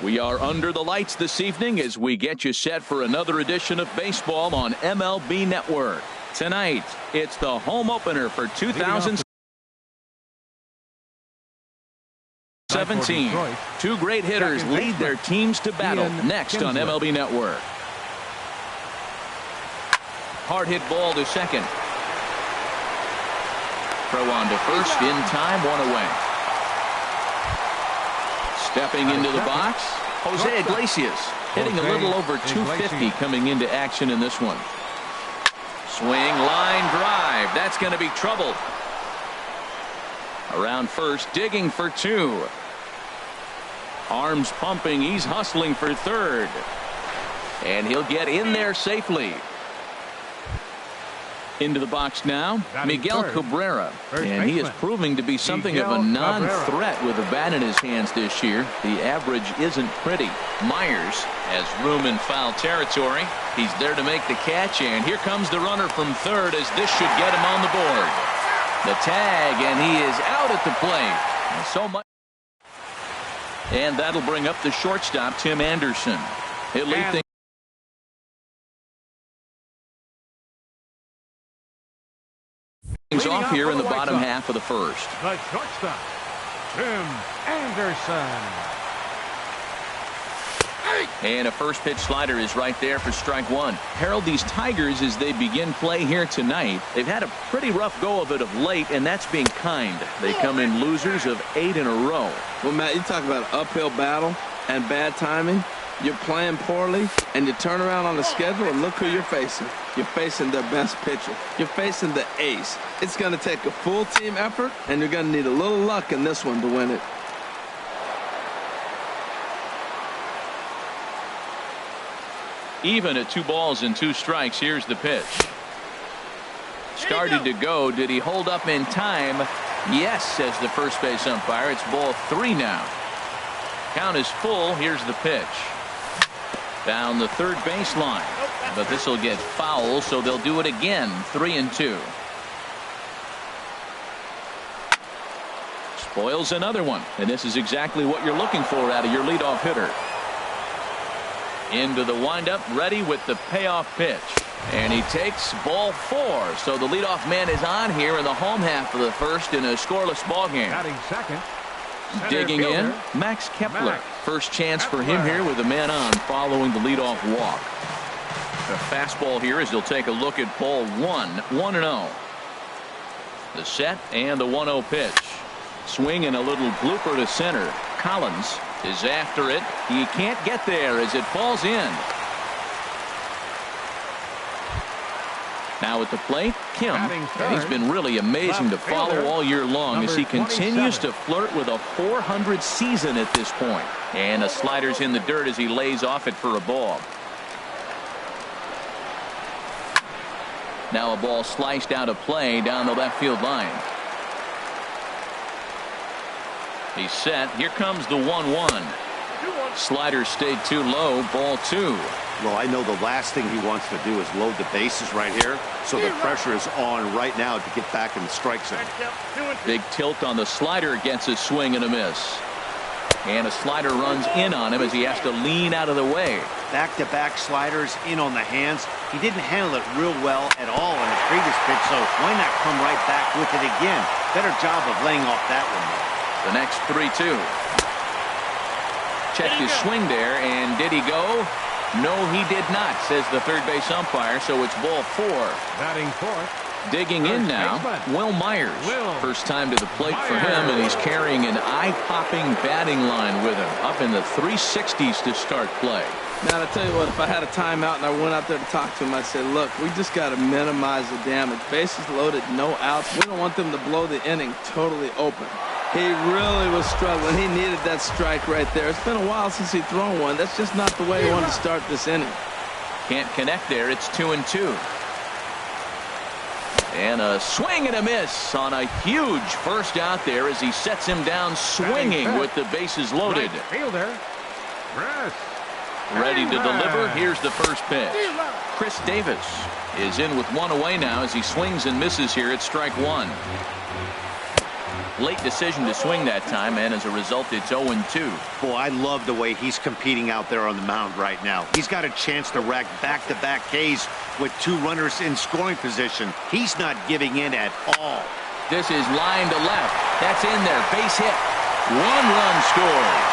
We are under the lights this evening as we get you set for another edition of baseball on MLB Network. Tonight, it's the home opener for 2017. Two great hitters lead their teams to battle next on MLB Network. Hard hit ball to second. Throw on to first in time, one away. Stepping into the box, Jose Iglesias hitting a little over 250 coming into action in this one. Swing, line drive. That's going to be trouble. Around first, digging for two. Arms pumping. He's hustling for third. And he'll get in there safely. Into the box now, Miguel Cabrera, and he is proving to be something of a non-threat with a bat in his hands this year. The average isn't pretty. Myers has room in foul territory. He's there to make the catch, and here comes the runner from third as this should get him on the board. The tag, and he is out at the plate. And so much. And that'll bring up the shortstop, Tim Anderson. He'll lead things off here in the bottom half of the first. The shortstop, Tim Anderson. And a first pitch slider is right there for strike one. Harold, these Tigers, as they begin play here tonight, they've had a pretty rough go of it of late, and that's being kind. They come in losers of 8 in a row. Well, Matt, you talk about an uphill battle and bad timing. You're playing poorly, and you turn around on the schedule, and look who you're facing. You're facing their best pitcher. You're facing the ace. It's going to take a full team effort, and you're going to need a little luck in this one to win it. Even at 2 balls and 2 strikes, here's the pitch. Started to go. Did he hold up in time? Yes, says the first base umpire. It's ball 3 now. Count is full. Here's the pitch. Down the third baseline, but this will get foul, so they'll do it again. 3-2. Spoils another one, and this is exactly what you're looking for out of your leadoff hitter. Into the windup, ready with the payoff pitch, and he takes ball 4. So the leadoff man is on here in the home half of the first in a scoreless ball game. Batting second. Digging in, Max Kepler. First chance for him here with a man on following the leadoff walk. A fastball here as he'll take a look at ball 1. 1-0. The set and the 1-0 pitch. Swing and a little blooper to center. Collins is after it. He can't get there as it falls in. Now at the plate, Kim. He's been really amazing to follow all year long as he continues to flirt with a .400 season at this point. And the slider's in the dirt as he lays off it for a ball. Now a ball sliced out of play down the left field line. He's set. Here comes the 1-1. Slider stayed too low. Ball 2. Well, I know the last thing he wants to do is load the bases right here, so the pressure is on right now to get back in the strike zone. Big tilt on the slider, gets a swing and a miss. And a slider runs in on him as he has to lean out of the way. Back-to-back sliders in on the hands. He didn't handle it real well at all in his previous pitch, so why not come right back with it again? Better job of laying off that one. The next 3-2. Checked his swing there, and did he go? No, he did not, says the third base umpire, so it's ball 4. Batting fourth. Digging in now, Will Myers. First time to the plate for him, and he's carrying an eye-popping batting line with him, up in the 360s to start play. Now, I tell you what, if I had a timeout and I went out there to talk to him, I'd say, look, we just got to minimize the damage. Bases loaded, no outs. We don't want them to blow the inning totally open. He really was struggling. He needed that strike right there. It's been a while since he's thrown one. That's just not the way he wanted to start this inning. Can't connect there. It's 2-2. And a swing and a miss on a huge first out there as he sets him down swinging with the bases loaded. Fielder. Ready to deliver. Here's the first pitch. Chris Davis is in with 1 away now as he swings and misses here at strike 1. Late decision to swing that time, and as a result, it's 0-2. Boy, I love the way he's competing out there on the mound right now. He's got a chance to rack back-to-back Ks with 2 runners in scoring position. He's not giving in at all. This is line to left. That's in there. Base hit. 1 run scores.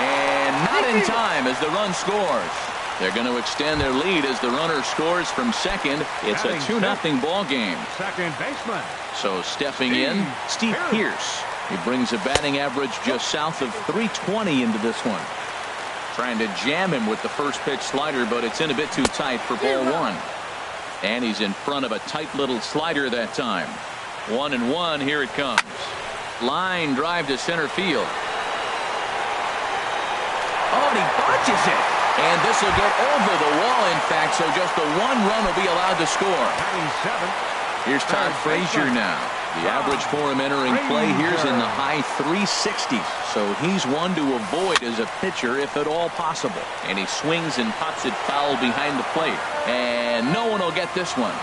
And not in time as the run scores. They're going to extend their lead as the runner scores from second. It's a 2-0 ball game. Second baseman. So stepping in, Steve Pierce. He brings a batting average just south of 320 into this one. Trying to jam him with the first pitch slider, but it's in a bit too tight for ball 1. And he's in front of a tight little slider that time. 1-1, here it comes. Line drive to center field. Oh, and he botches it. And this will get over the wall, in fact, so just the 1 run will be allowed to score. Here's Todd Frazier now. The average for him entering play here is in the high 360s. So he's one to avoid as a pitcher if at all possible. And he swings and pops it foul behind the plate. And no one will get this one.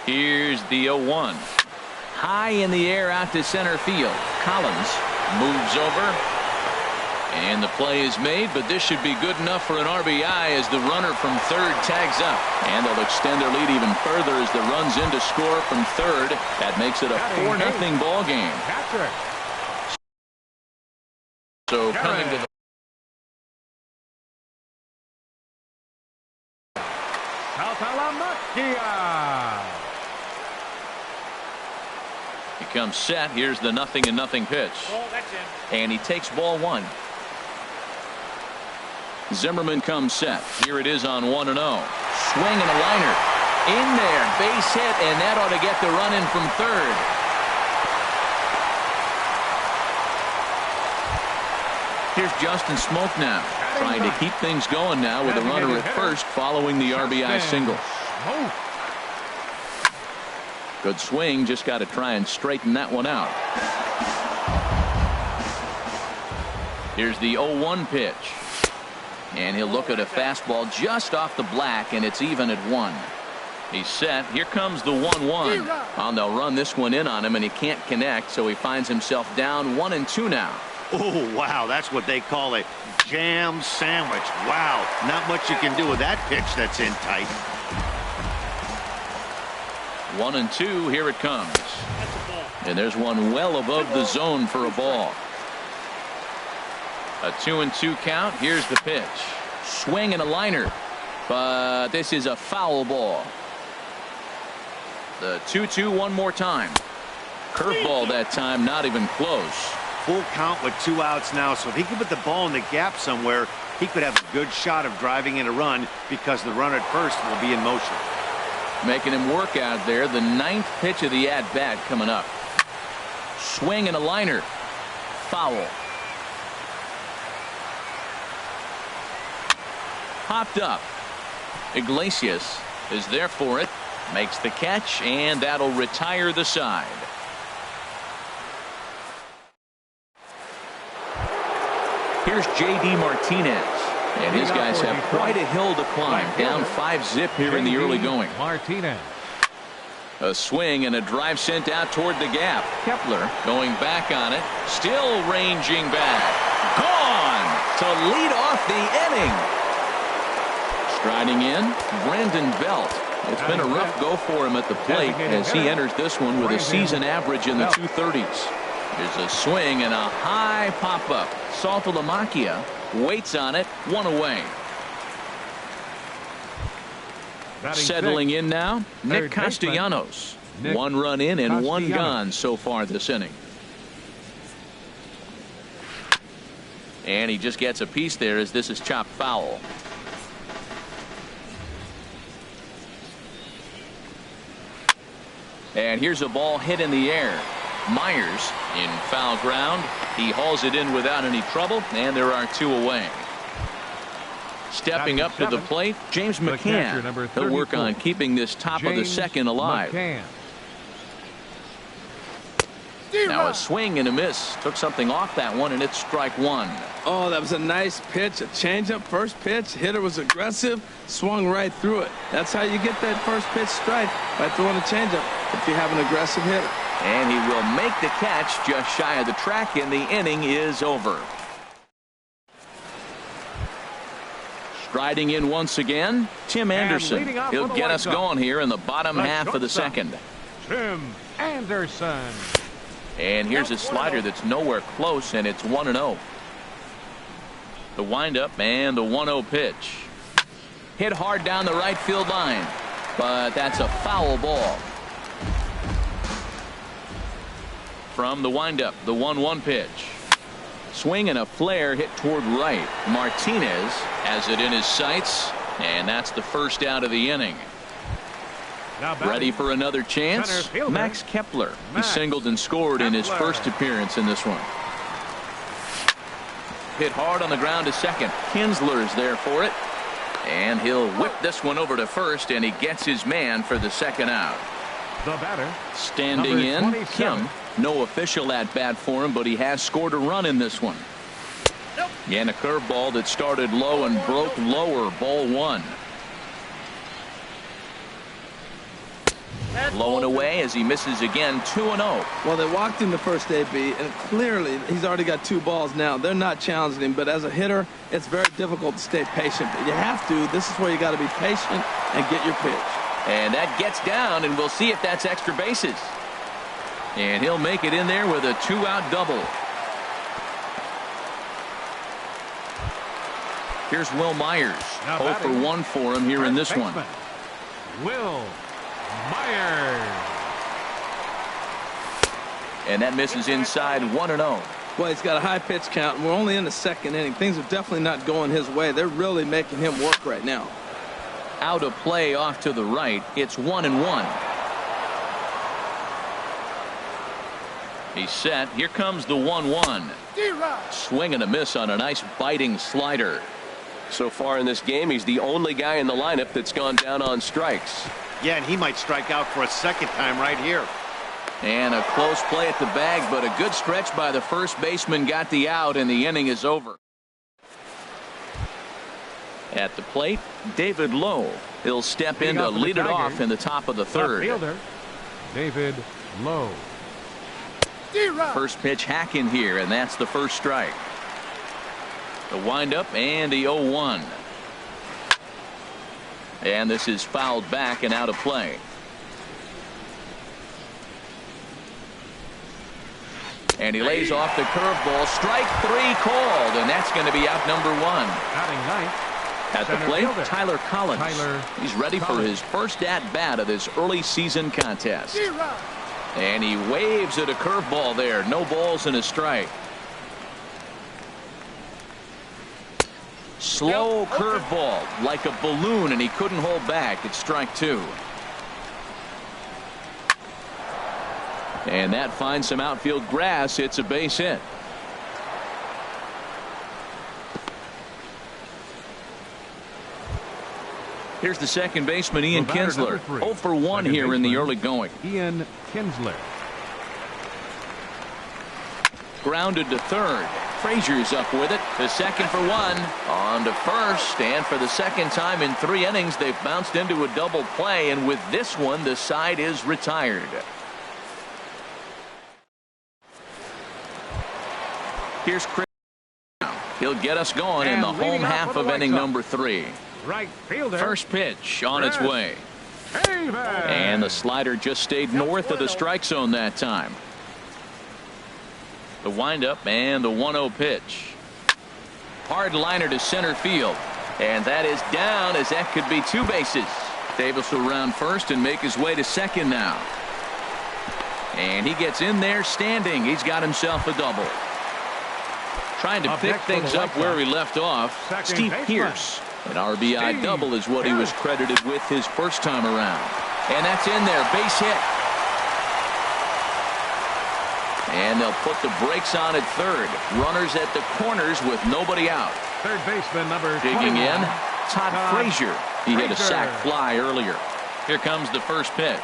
Here's the 0-1. High in the air out to center field. Collins moves over. And the play is made, but this should be good enough for an RBI as the runner from third tags up. And they'll extend their lead even further as the run's in to score from third. That makes it a 4-0 ball game. So coming to the he comes set. Here's the 0-0 pitch. And he takes ball 1. Zimmerman comes set. Here it is on 1-0. Swing and a liner. In there. Base hit, and that ought to get the run in from third. Here's Justin Smoke now. Trying to keep things going now with a runner at first following the RBI single. Good swing. Just got to try and straighten that one out. Here's the 0-1 pitch. And he'll look at a fastball just off the black, and it's even at 1. He's set. Here comes the 1-1. Oh, they'll run this one in on him, and he can't connect, so he finds himself down 1-2 now. Oh, wow, that's what they call a jam sandwich. Wow, not much you can do with that pitch that's in tight. 1-2, here it comes. And there's one well above the zone for a ball. A 2-2 count. Here's the pitch. Swing and a liner. But this is a foul ball. The 2-2 one more time. Curveball that time, not even close. Full count with 2 outs now, so if he could put the ball in the gap somewhere, he could have a good shot of driving in a run because the runner at first will be in motion. Making him work out there. The 9th pitch of the at-bat coming up. Swing and a liner. Foul. Popped up. Iglesias is there for it. Makes the catch, and that'll retire the side. Here's J.D. Martinez. And his guys have quite a hill to climb. Down 5-zip here in the early going. Martinez. A swing and a drive sent out toward the gap. Kepler going back on it. Still ranging back. Gone to lead off the inning. Striding in, Brandon Belt. It's been a rough go for him at the plate as he enters this one with a season average in the 230s. There's a swing and a high pop-up. Saltalamacchia waits on it, 1 away. Settling in now, Nick Castellanos. 1 run in and 1 gone so far this inning. And he just gets a piece there as this is chopped foul. And here's a ball hit in the air. Myers in foul ground. He hauls it in without any trouble, and there are 2 away. Stepping up to the plate, James McCann. He'll work on keeping this top of the second alive. Now a swing and a miss. Took something off that one, and it's strike 1. Oh, that was a nice pitch. A changeup, first pitch. Hitter was aggressive, swung right through it. That's how you get that first pitch strike, by throwing a changeup. if you have an aggressive hitter. And he will make the catch just shy of the track, and the inning is over. Striding in once again, Tim Anderson. He'll get us going here in the bottom half of the second. Tim Anderson. And here's a slider that's nowhere close, and it's 1-0. The windup and the 1-0 pitch. Hit hard down the right field line, but that's a foul ball. From the windup, the 1-1 pitch. Swing and a flare hit toward right. Martinez has it in his sights, and that's the first out of the inning. Ready for another chance? Max Kepler. He singled and scored in his first appearance in this one. Hit hard on the ground to second. Kinsler's there for it. And he'll whip this one over to first, and he gets his man for the second out. The batter, standing in, Kim. No official at bat for him, but he has scored a run in this one. And a curveball that started low and broke lower. Ball one. Low and away as he misses again. 2-0. Well, they walked him the first AB, and clearly he's already got 2 balls now. They're not challenging him, but as a hitter, it's very difficult to stay patient. But you have to. This is where you got to be patient and get your pitch. And that gets down, and we'll see if that's extra bases. And he'll make it in there with a 2-out double. Here's Will Myers. 0 for 1 for him here in this one. Will Myers. And that misses inside. 1-0. Well, he's got a high pitch count, and we're only in the second inning. Things are definitely not going his way. They're really making him work right now. Out of play off to the right. It's 1-1. He's set. Here comes the 1-1. Swing and a miss on a nice biting slider. So far in this game, he's the only guy in the lineup that's gone down on strikes. Yeah, and he might strike out for a second time right here. And a close play at the bag, but a good stretch by the first baseman got the out, and the inning is over. At the plate, David Lowe. He'll step in to lead it off in the top of the third. Fielder, David Lowe. First pitch hack in here, and that's the first strike. The windup and the 0-1. And this is fouled back and out of play. And he lays off the curveball. Strike 3 called, and that's going to be out number 1. Batting ninth. At the plate, Tyler Collins. He's ready for his first at-bat of this early season contest. And he waves at a curveball there. No balls and a strike. Slow curveball like a balloon, and he couldn't hold back. It's strike 2. And that finds some outfield grass. It's a base hit. Here's the second baseman, Ian Kinsler. 0 for 1 here in the early going. Ian Kinsler. Grounded to third. Frazier's up with it. The second for 1. On to first. And for the second time in 3 innings, they've bounced into a double play. And with this one, the side is retired. Here's Chris. He'll get us going in the home half of inning number 3. Right fielder. First pitch on its way. And the slider just stayed north of the strike zone that time. The windup and the 1-0 pitch. Hard liner to center field. And that is down, as that could be 2 bases. Davis will round first and make his way to second now. And he gets in there standing. He's got himself a double. Trying to pick things up where he left off. Steve Pearce. An RBI double is what he was credited with his first time around. And that's in there. Base hit. And they'll put the brakes on at third. Runners at the corners with nobody out. Third baseman number 21. Digging in, Todd Frazier. He hit a sac fly earlier. Here comes the first pitch.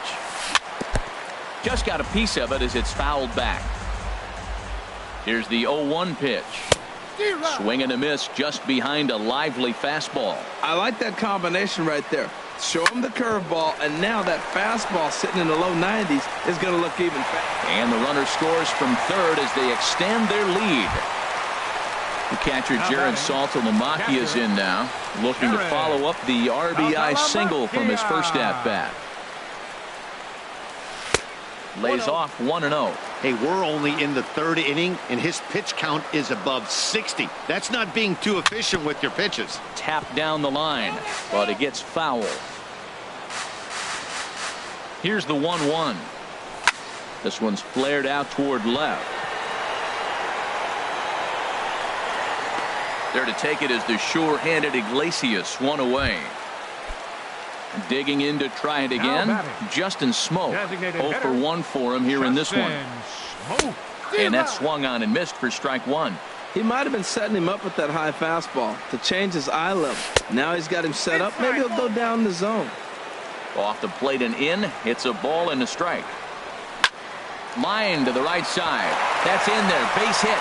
Just got a piece of it as it's fouled back. Here's the 0-1 pitch. Swing and a miss just behind a lively fastball. I like that combination right there. Show him the curveball, and now that fastball sitting in the low 90s is going to look even faster. And the runner scores from third as they extend their lead. The catcher Jared Saltalamacchia is in now, looking to follow up the RBI single from his first at-bat. Lays off 1-0. Hey, we're only in the third inning, and his pitch count is above 60. That's not being too efficient with your pitches. Tapped down the line, but it gets foul. Here's the 1-1. This one's flared out toward left. There to take it is the sure-handed Iglesias, one away. Digging in to try it again, Justin Smoke. 0 for 1 for him here in this one. And that swung on and missed for strike one. He might have been setting him up with that high fastball to change his eye level. Now he's got him set up. Maybe he'll go down the zone. Off the plate and in. It's a ball and a strike. Line to the right side. That's in there. Base hit.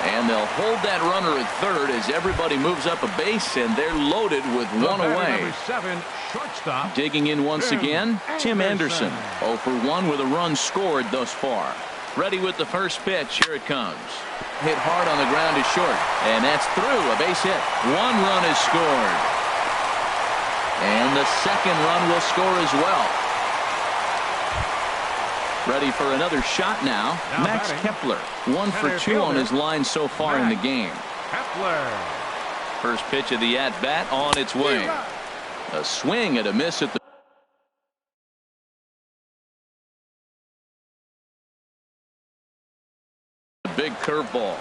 And they'll hold that runner at third as everybody moves up a base, and they're loaded with one away. Digging in once again, Tim Anderson. 0 for 1 with a run scored thus far. Ready with the first pitch. Here it comes. Hit hard on the ground is short, and that's through. A base hit. One run is scored. And the second run will score as well. Ready for another shot now. Max Kepler, 1 for 2 on his line so far in the game. First pitch of the at-bat on its way. A swing and a miss at the big curveball.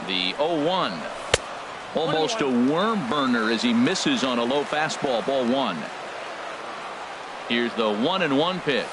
The 0-1. Almost a worm burner as he misses on a low fastball. Ball one. Here's the 1-1 pitch.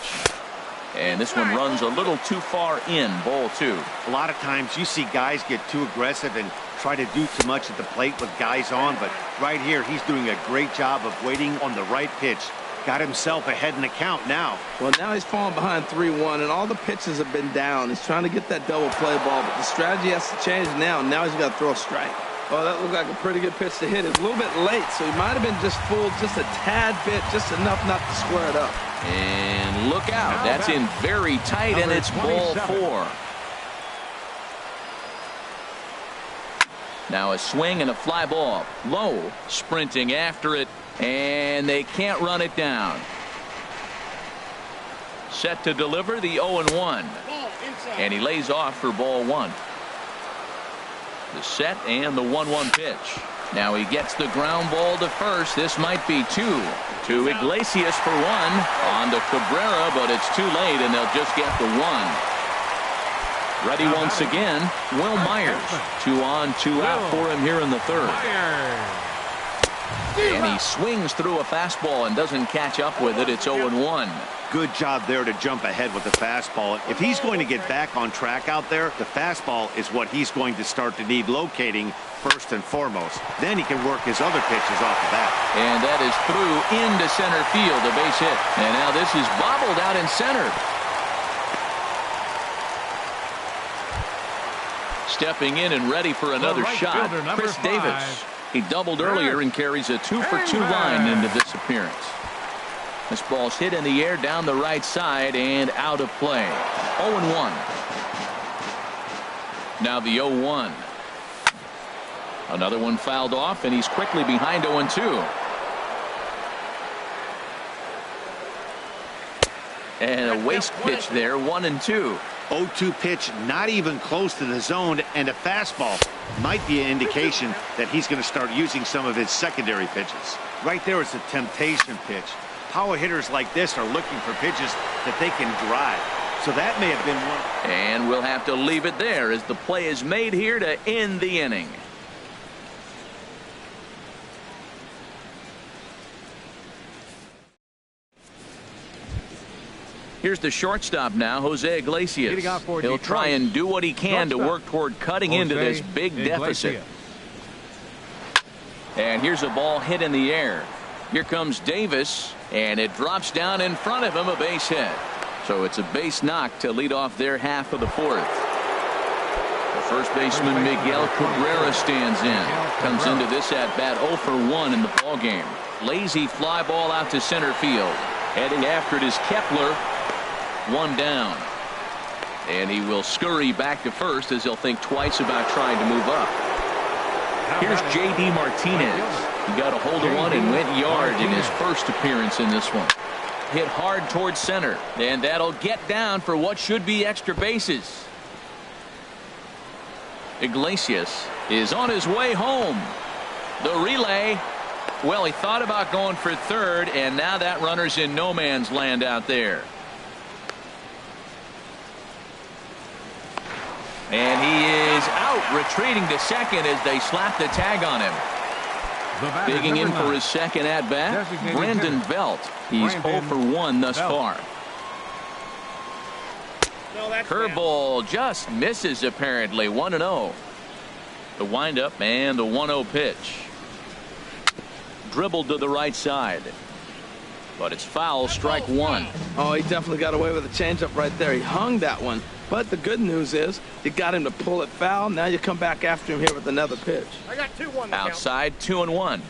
And this one runs a little too far in. Ball two. A lot of times you see guys get too aggressive and try to do too much at the plate with guys on. But right here, he's doing a great job of waiting on the right pitch. Got himself ahead in the count now. Well, now he's falling behind 3-1, and all the pitches have been down. He's trying to get that double play ball, but the strategy has to change now. Now he's got to throw a strike. Oh, that looked like a pretty good pitch to hit. It's a little bit late, so he might have been just fooled just a tad bit, just enough not to square it up. And look out. That's in very tight, and it's ball four. Now a swing and a fly ball. Low, sprinting after it, and they can't run it down. Set to deliver the 0-1. And he lays off for ball one. The set and the 1-1 pitch. Now he gets the ground ball to first. This might be two. To Iglesias for one. On to Cabrera, but it's too late, and they'll just get the one. Ready once again, Will Myers. 2 on, 2 out for him here in the third. And he swings through a fastball and doesn't catch up with it. It's 0-1. Good job there to jump ahead with the fastball. If he's going to get back on track out there, the fastball is what he's going to start to need locating first and foremost. Then he can work his other pitches off the bat. And that is through into center field, a base hit. And now this is bobbled out in center. Stepping in and ready for another shot, Chris Davis. He doubled earlier and carries a 2 for 2 line into this appearance. This ball's hit in the air down the right side and out of play. 0-1. Now the 0-1. Another one fouled off, and he's quickly behind 0-2. And a waste pitch there, 1-2. 0-2 pitch, not even close to the zone, and a fastball might be an indication that he's going to start using some of his secondary pitches. Right there is a temptation pitch. Power hitters like this are looking for pitches that they can drive. So that may have been one. And we'll have to leave it there as the play is made here to end the inning. Here's the shortstop now, Jose Iglesias. He'll try and do what he can to work toward cutting into this big deficit. And here's a ball hit in the air. Here comes Davis, and it drops down in front of him, a base hit. So it's a base knock to lead off their half of the fourth. The first baseman Miguel Cabrera stands in. Comes into this at bat 0 for 1 in the ball game. Lazy fly ball out to center field. Heading after it is Kepler. 1 down. And he will scurry back to first as he'll think twice about trying to move up. Here's J.D. Martinez. He got a hold of one and went yard in his first appearance in this one. Hit hard towards center, and that'll get down for what should be extra bases. Iglesias is on his way home. The relay. Well, he thought about going for third, and now that runner's in no man's land out there. And he is out, retreating to second as they slap the tag on him. Digging in for his second at-bat, Brandon Belt. He's 0 for 1 thus far. Curveball just misses, apparently. 1-0. The windup and the 1-0 pitch. Dribbled to the right side. But it's foul, strike 1. Oh, he definitely got away with a changeup right there. He hung that one. But the good news is you got him to pull it foul. Now you come back after him here with another pitch. I got 2-1. Outside, 2-1.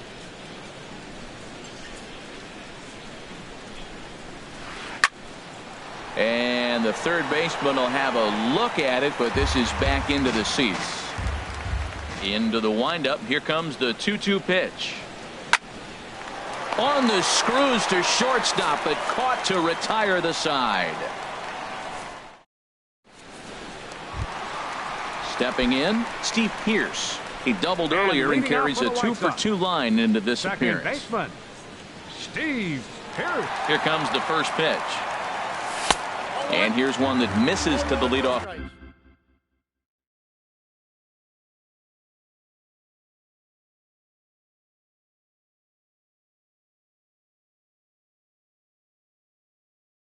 And the third baseman will have a look at it, but this is back into the seats. Into the windup. Here comes the 2-2 pitch. On the screws to shortstop, but caught to retire the side. Stepping in, Steve Pearce. He doubled earlier and carries a 2 for 2 line into this appearance. Baseman, Steve Pearce. Here comes the first pitch. And here's one that misses to the leadoff.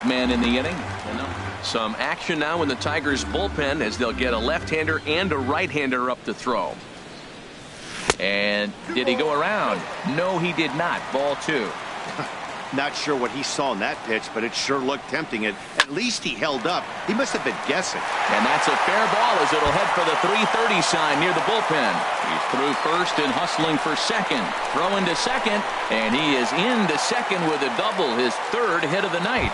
Man in the inning. Some action now in the Tigers bullpen as they'll get a left-hander and a right-hander up to throw. And did he go around? No, he did not. Ball 2. Not sure what he saw in that pitch, but it sure looked tempting. At least he held up. He must have been guessing. And that's a fair ball as it'll head for the 330 sign near the bullpen. He's through first and hustling for second. Throw into second, and he is into second with a double, his third hit of the night.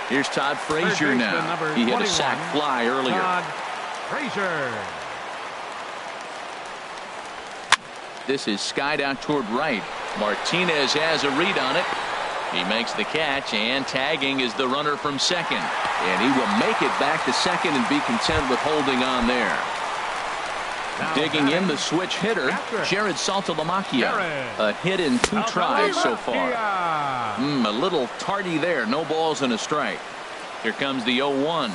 Here's Todd Frazier now. He hit a sac fly earlier. Todd Frazier. This is skied out toward right. Martinez has a read on it. He makes the catch, and tagging is the runner from second. And he will make it back to second and be content with holding on there. Now digging in the switch hitter, Jared Saltalamacchia. A hit in 2 tries so far. A little tardy there. No balls and a strike. Here comes the 0-1.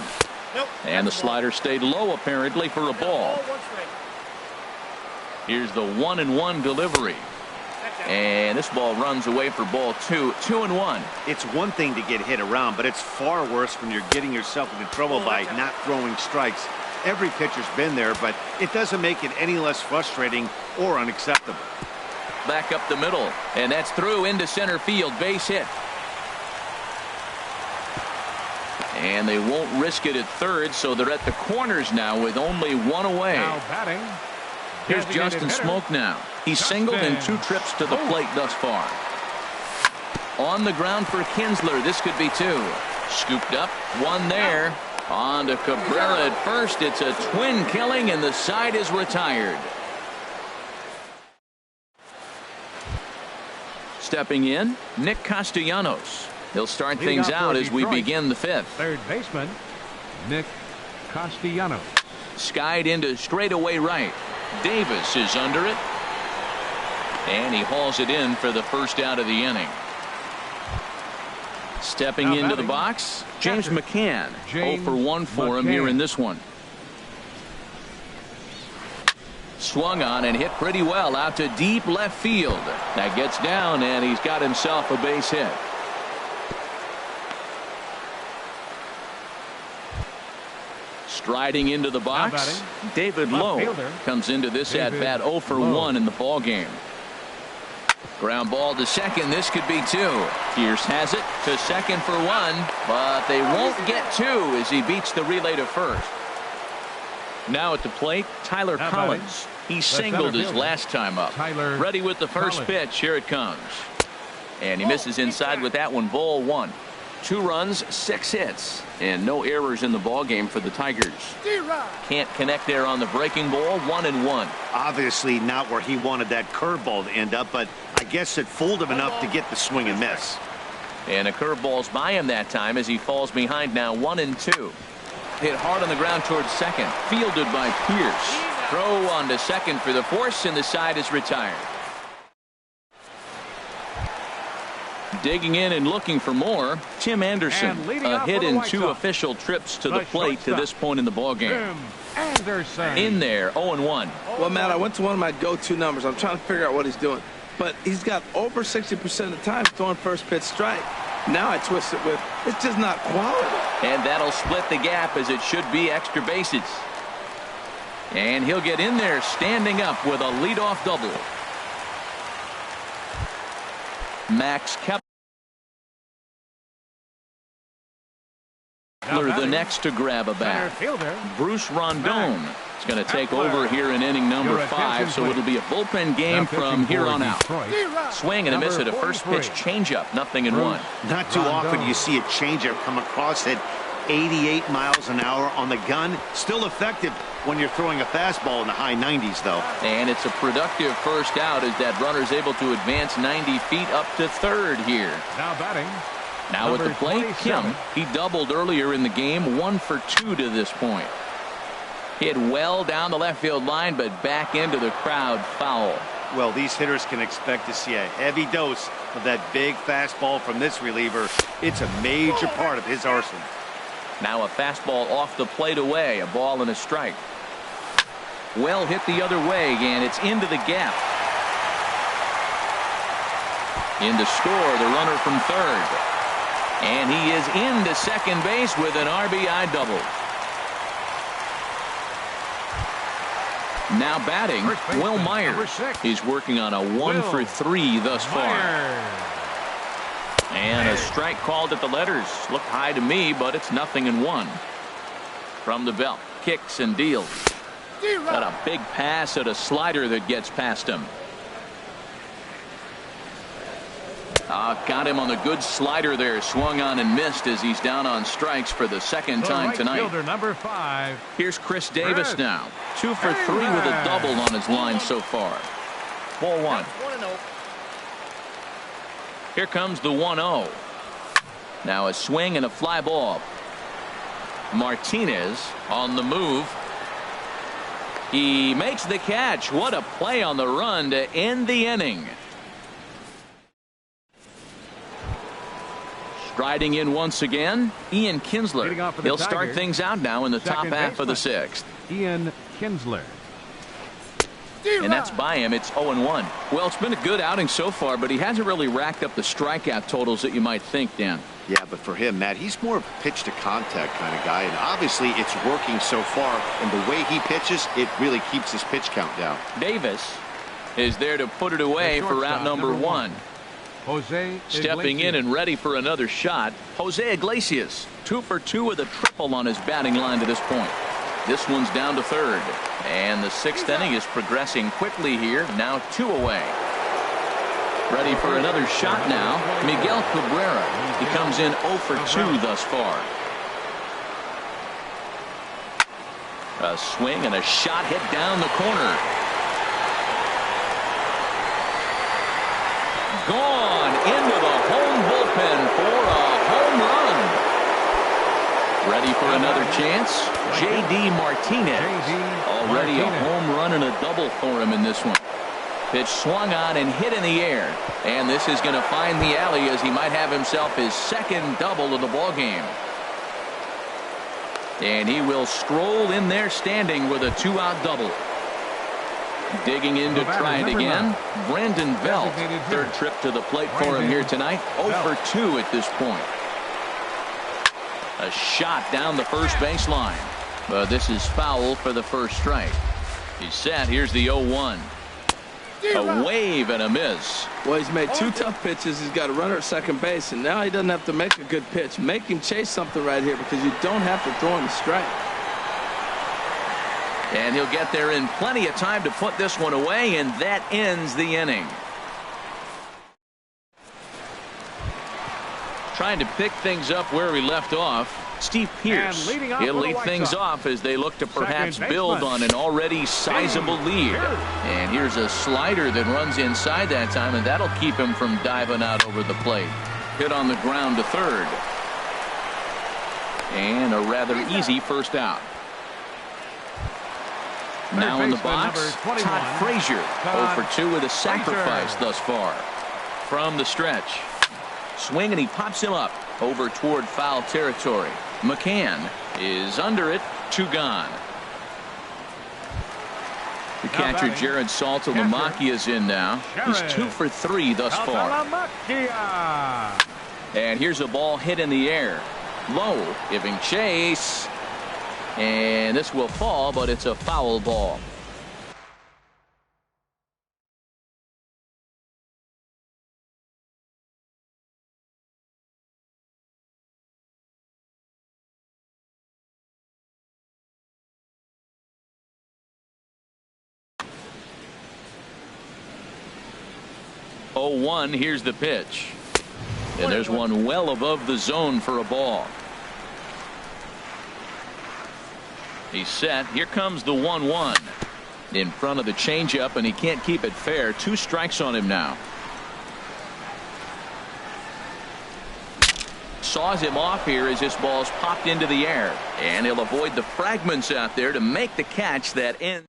And the slider stayed low apparently for a ball. Here's the 1-1 delivery. And this ball runs away for ball 2. 2-1. It's one thing to get hit around, but it's far worse when you're getting yourself into trouble by not throwing strikes. Every pitcher's been there, but it doesn't make it any less frustrating or unacceptable. Back up the middle, and that's through into center field. Base hit. And they won't risk it at third, so they're at the corners now with only 1 away. Now batting. Here's Justin Smoke now. He's singled in 2 trips to the plate thus far. On the ground for Kinsler. This could be 2. Scooped up. 1 there. On to Cabrera at first. It's a twin killing, and the side is retired. Stepping in, Nick Castellanos. He'll start things out as we begin the 5th. Third baseman, Nick Castellanos. Skied into straightaway right. Davis is under it. And he hauls it in for the first out of the inning. Stepping into the box, James McCann. 0 for 1 for him here in this one. Swung on and hit pretty well out to deep left field. That gets down, and he's got himself a base hit. Striding into the box, David Lowe comes into this at bat 0 for 1 in the ball game. Ground ball to second. This could be 2. Pierce has it to second for 1, but they won't get 2 as he beats the relay to first. Now at the plate, Tyler Collins. He singled his last time up. Ready with the first pitch. Here it comes. And he misses inside with that one. Ball 1. 2 runs, 6 hits, and no errors in the ball game for the Tigers. Can't connect there on the breaking ball. 1-1. Obviously not where he wanted that curveball to end up, but I guess it fooled him enough to get the swing and miss. And a curveball's by him that time as he falls behind now. 1-2. Hit hard on the ground towards second. Fielded by Pierce. Throw on to second for the force, and the side is retired. Digging in and looking for more, Tim Anderson. A hit in 2 official trips to the plate to this point in the ballgame. In there, 0-1. Well, Matt, I went to one of my go-to numbers. I'm trying to figure out what he's doing. But he's got over 60% of the time throwing first pitch strike. Now I twist it with, it's just not quality. And that'll split the gap as it should be extra bases. And he'll get in there standing up with a leadoff double. Max Kepler the next to grab a bat. Bruce Rondon is going to take over here in inning number 5, so it'll be a bullpen game from here on out. Swing and a miss at a first pitch changeup, 0-1. Not too often you see a changeup come across at 88 miles an hour on the gun. Still effective when you're throwing a fastball in the high 90s, though. And it's a productive first out as that runner's able to advance 90 feet up to third here. Now batting. Now at the plate, Kim. He doubled earlier in the game, 1 for 2 to this point. Hit well down the left field line, but back into the crowd, foul. Well, these hitters can expect to see a heavy dose of that big fastball from this reliever. It's a major part of his arsenal. Now a fastball off the plate away, a ball and a strike. Well hit the other way, and it's into the gap. In to score, the runner from third. And he is into second base with an RBI double. Now batting, Will Myers. He's working on a 1 for 3 thus far. And a strike called at the letters. Looked high to me, but it's 0-1. From the belt, kicks and deals. Got a big pass at a slider that gets past him. Got him on the good slider there. Swung on and missed as he's down on strikes for the second time tonight. Fielder, number 5. Here's Chris Davis now. 2 for 3 with a double on his line so far. Ball 1. Here comes the 1-0. Now a swing and a fly ball. Martinez on the move. He makes the catch. What a play on the run to end the inning. Striding in once again, Ian Kinsler. He'll start things out now in the top half of the 6th. Ian Kinsler. And that's by him. It's 0-1. Well, it's been a good outing so far, but he hasn't really racked up the strikeout totals that you might think, Dan. Yeah, but for him, Matt, he's more of a pitch to contact kind of guy, and obviously it's working so far, and the way he pitches, it really keeps his pitch count down. Davis is there to put it away for route number 1. Jose Stepping in and ready for another shot, Jose Iglesias. 2 for 2 with a triple on his batting line to this point. This one's down to third. And the 6th inning is progressing quickly here. Now 2 away. Ready for another shot now. Miguel Cabrera. He comes in 0 for 2 thus far. A swing and a shot hit down the corner. Gone into the home bullpen for a home run. Ready for another chance. J.D. Martinez. Already a home run and a double for him in this one. Pitch swung on and hit in the air. And this is going to find the alley as he might have himself his 2nd double of the ball game. And he will stroll in there standing with a 2-out double. Digging in to try it again. Brandon Belt. 3rd trip to the plate for him here tonight. 0 for 2 at this point. A shot down the first baseline. But this is foul for the first strike. He's set. Here's the 0-1. A wave and a miss. Well, he's made 2 tough pitches. He's got a runner at second base, and now he doesn't have to make a good pitch. Make him chase something right here because you don't have to throw him a strike. And he'll get there in plenty of time to put this one away, and that ends the inning. Trying to pick things up where we left off, Steve Pearce. He'll lead things off as they look to perhaps build on an already sizable lead. And here's a slider that runs inside that time, and that'll keep him from diving out over the plate. Hit on the ground to third. And a rather easy first out. Now in the box, Todd Frazier. 0 for 2 with a sacrifice thus far. From the stretch. Swing, and he pops him up over toward foul territory. McCann is under it. 2 gone. The catcher Jared Saltalamacchia is in now. He's 2 for 3 thus far. And here's a ball hit in the air. Low, giving chase. And this will fall, but it's a foul ball. Oh-1, here's the pitch. And there's one well above the zone for a ball. He's set. Here comes the 1-1. In front of the changeup, and he can't keep it fair. 2 strikes on him now. Saws him off here as this ball's popped into the air. And he'll avoid the fragments out there to make the catch that ends.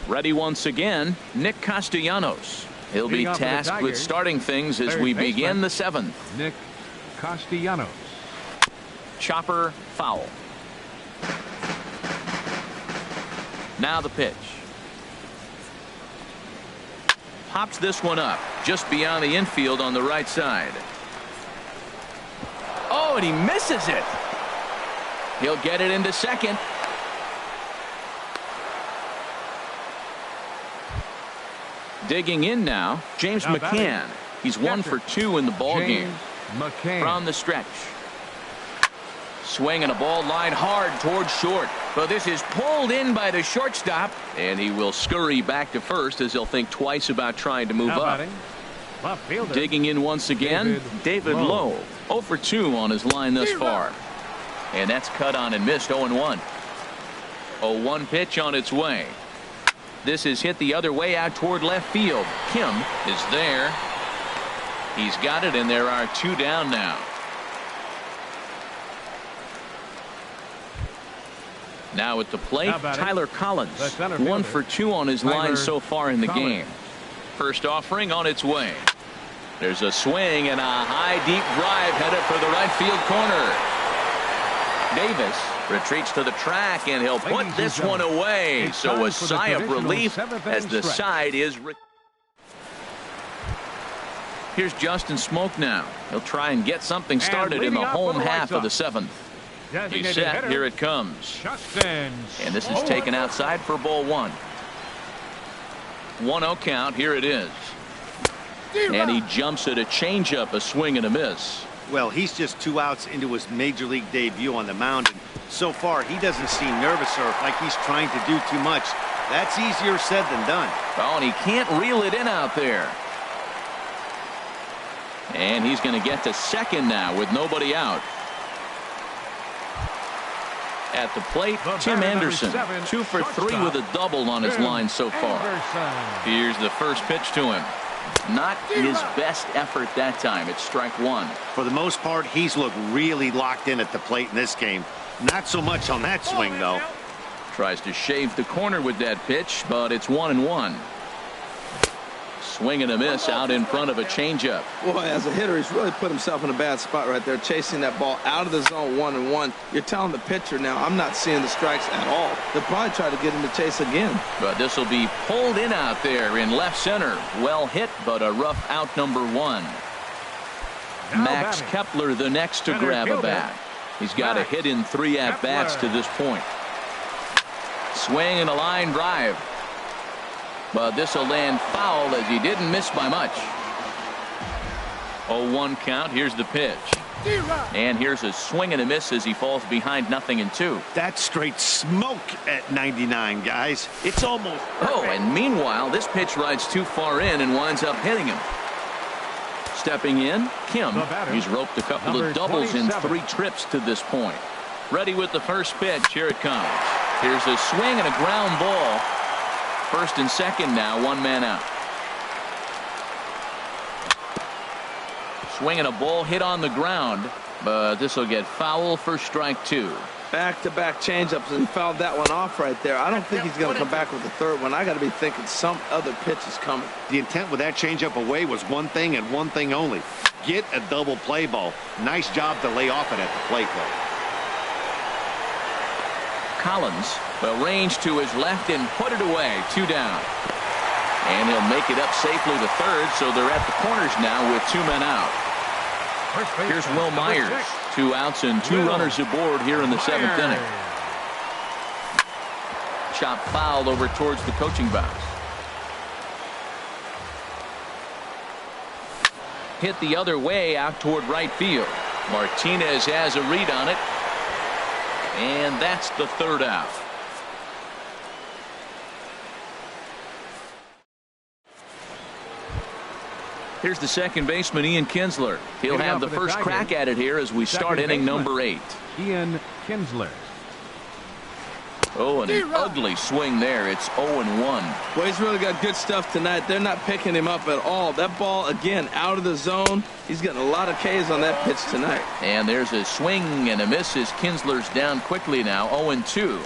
Ready once again, Nick Castellanos. He'll be tasked with starting things as we begin the 7th. Nick Castellanos. Chopper foul. Now the pitch. Pops this one up just beyond the infield on the right side. Oh, and he misses it. He'll get it into second. Digging in now, James McCann. He's 1 for 2 in the ball game. From the stretch. Swinging a ball line hard towards short. But this is pulled in by the shortstop. And he will scurry back to first as he'll think twice about trying to move up. Digging in once again, David Lowe. 0 for 2 on his line thus far. And that's cut on and missed. 0-1. 0-1 pitch on its way. This is hit the other way out toward left field. Kim is there. He's got it, and there are 2 down now. Now at the plate, Tyler Collins. 1 for 2 on his line so far in the game. First offering on its way. There's a swing and a high deep drive headed for the right field corner. Davis retreats to the track, and he'll put this one away. So a sigh of relief as the side is. Here's Justin Smoke now. He'll try and get something started in the home half of the 7th. He's set. Here it comes. And this is taken outside for ball 1. 1-0 count. Here it is. And he jumps at a changeup, a swing and a miss. Well, he's just 2 outs into his major league debut on the mound. And so far, he doesn't seem nervous or like he's trying to do too much. That's easier said than done. Oh, and he can't reel it in out there. And he's going to get to second now with nobody out. At the plate, Tim Anderson. 2 for 3 with a double on his line so far. Here's the first pitch to him. Not his best effort that time. It's strike 1. For the most part, he's looked really locked in at the plate in this game. Not so much on that swing, though. Tries to shave the corner with that pitch, but it's 1-1. Swing and a miss out in front of a changeup. Boy, as a hitter, he's really put himself in a bad spot right there, chasing that ball out of the zone 1-1. You're telling the pitcher now, I'm not seeing the strikes at all. They'll probably try to get him to chase again. But this will be pulled in out there in left center. Well hit, but a rough out number 1. Max Kepler the next to grab a bat. He's got a hit in 3 at-bats to this point. Swing and a line drive. But this will land foul as he didn't miss by much. 0-1 count. Here's the pitch. And here's a swing and a miss as he falls behind 0-2. That's straight smoke at 99, guys. It's almost perfect. Oh, and meanwhile, this pitch rides too far in and winds up hitting him. Stepping in, Kim. He's roped a couple of doubles in 3 trips to this point. Ready with the first pitch. Here it comes. Here's a swing and a ground ball. First and second now, 1 man out. Swinging a ball hit on the ground, but this will get foul for strike 2. Back-to-back changeups, and he fouled that one off right there. I don't think he's going to come back with the third one. I got to be thinking some other pitch is coming. The intent with that changeup away was one thing and one thing only. Get a double play ball. Nice job to lay off it at the plate, though. Collins will range to his left and put it away. 2 down. And he'll make it up safely to third, so they're at the corners now with 2 men out. Here's Will Myers. 2 outs and 2 runners aboard here in the 7th inning. Chop foul over towards the coaching box. Hit the other way out toward right field. Martinez has a read on it. And that's the 3rd out. Here's the second baseman, Ian Kinsler. He'll have the first crack at it here as we start inning number 8. Ian Kinsler. Oh, and an ugly swing there. It's 0-1. Well, he's really got good stuff tonight. They're not picking him up at all. That ball, again, out of the zone. He's getting a lot of Ks on that pitch tonight. And there's a swing and a miss as Kinsler's down quickly now. 0-2.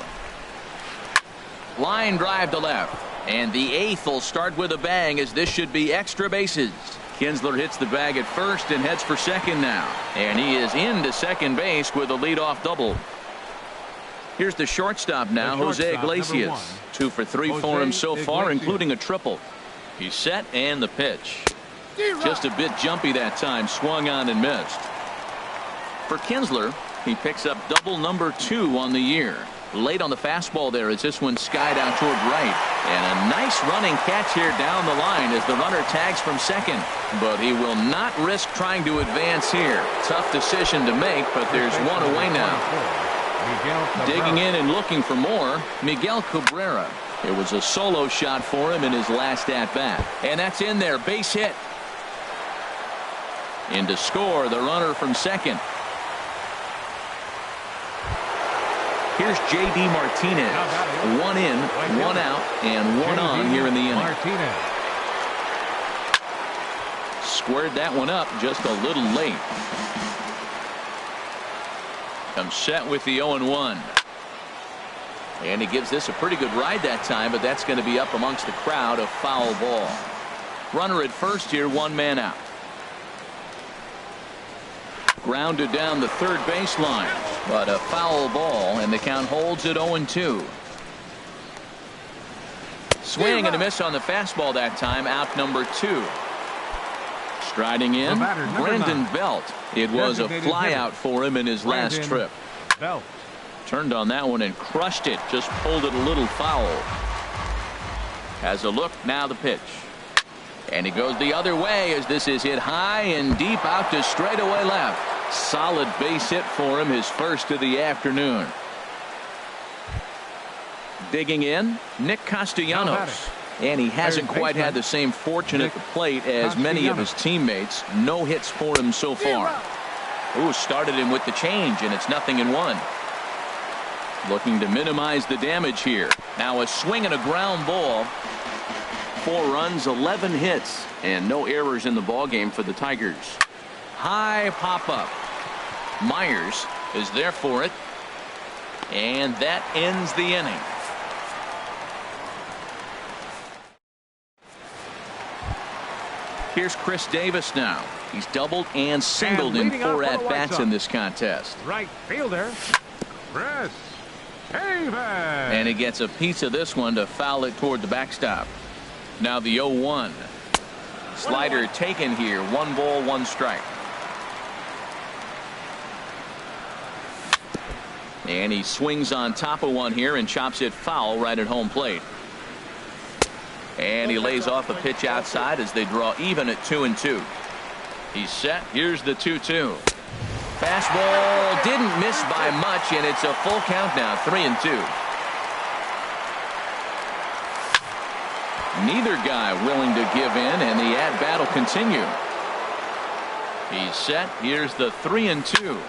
Line drive to left. And the 8th will start with a bang as this should be extra bases. Kinsler hits the bag at first and heads for second now. And he is into second base with a leadoff double. Here's the shortstop now, Jose Iglesias. 2 for 3 for him so far, including a triple. He's set and the pitch. Just a bit jumpy that time, swung on and missed. For Kinsler, he picks up double number 2 on the year. Late on the fastball there as this one skied out toward right. And a nice running catch here down the line as the runner tags from second. But he will not risk trying to advance here. Tough decision to make, but there's one away now. Digging in and looking for more, Miguel Cabrera. It was a solo shot for him in his last at-bat. And that's in there, base hit. In to score, the runner from second. Here's J.D. Martinez. 1 in, 1 out, and 1 on here in the inning. Squared that one up just a little late. Comes set with the 0-1. And he gives this a pretty good ride that time, but that's going to be up amongst the crowd, a foul ball. Runner at first here, 1 man out. Grounded down the third baseline, but a foul ball, and the count holds at 0-2. Swing and a miss on the fastball that time, out number 2. Striding in, Brendan Belt. It was a flyout for him in his last trip. Turned on that one and crushed it, just pulled it a little foul. Has a look, now the pitch. And he goes the other way as this is hit high and deep out to straightaway left. Solid base hit for him, his first of the afternoon. Digging in, Nick Castellanos. And he hasn't quite had the same fortune at the plate as many of his teammates. No hits for him so far. Ooh, started him with the change, and it's 0-1. Looking to minimize the damage here. Now a swing and a ground ball. 4 runs, 11 hits, and no errors in the ballgame for the Tigers. High pop-up. Myers is there for it. And that ends the inning. Here's Chris Davis now. He's doubled and singled in 4 at-bats in this contest. Right fielder, Chris Davis. And he gets a piece of this one to foul it toward the backstop. Now the 0-1. Slider taken here. 1 ball, 1 strike. And he swings on top of one here and chops it foul right at home plate. And he lays off a pitch outside as they draw even at 2-2. He's set. Here's the 2-2. Fastball didn't miss by much, and it's a full count now, 3-2. Neither guy willing to give in, and the at-bat will continue. He's set. Here's the 3-2.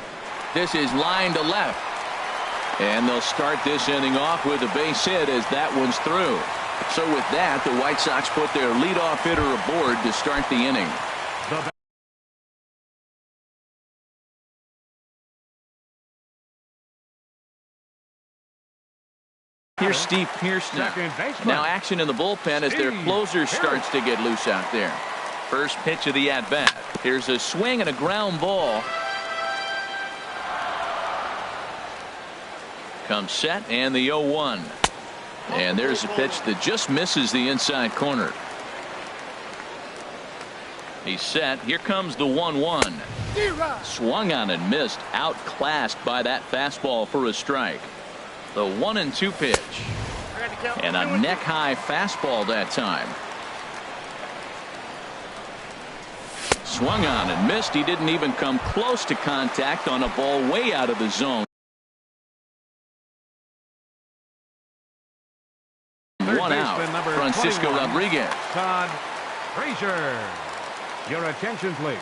This is line to left. And they'll start this inning off with a base hit as that one's through. So with that, the White Sox put their leadoff hitter aboard to start the inning. Here's Steve Pearce now. Now action in the bullpen as their closer starts to get loose out there. First pitch of the at-bat. Here's a swing and a ground ball. Comes set and the 0-1. And there's a pitch that just misses the inside corner. He's set. Here comes the 1-1. Swung on and missed. Outclassed by that fastball for a strike. The 1-2 pitch. And a neck-high fastball that time. Swung on and missed. He didn't even come close to contact on a ball way out of the zone. One out. Francisco Rodriguez. Todd Frazier. Your attention, please.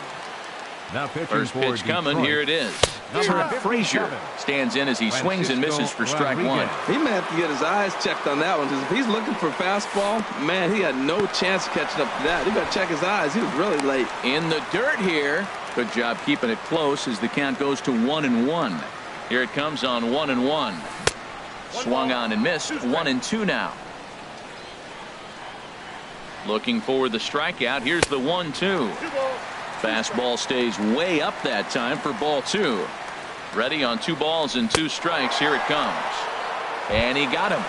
Now First pitch coming. Here it is. Todd Frazier stands in as he swings and misses for strike one. He may have to get his eyes checked on that one, because if he's looking for fastball, man, he had no chance of catching up to that. He got to check his eyes. He was really late. In the dirt here. Good job keeping it close as the count goes to 1-1. Here it comes on 1-1. Swung on and missed. 1-2 now. Looking for the strikeout. Here's the 1-2. Fastball stays way up that time for ball two. Ready on 2 balls and 2 strikes. Here it comes. And he got him.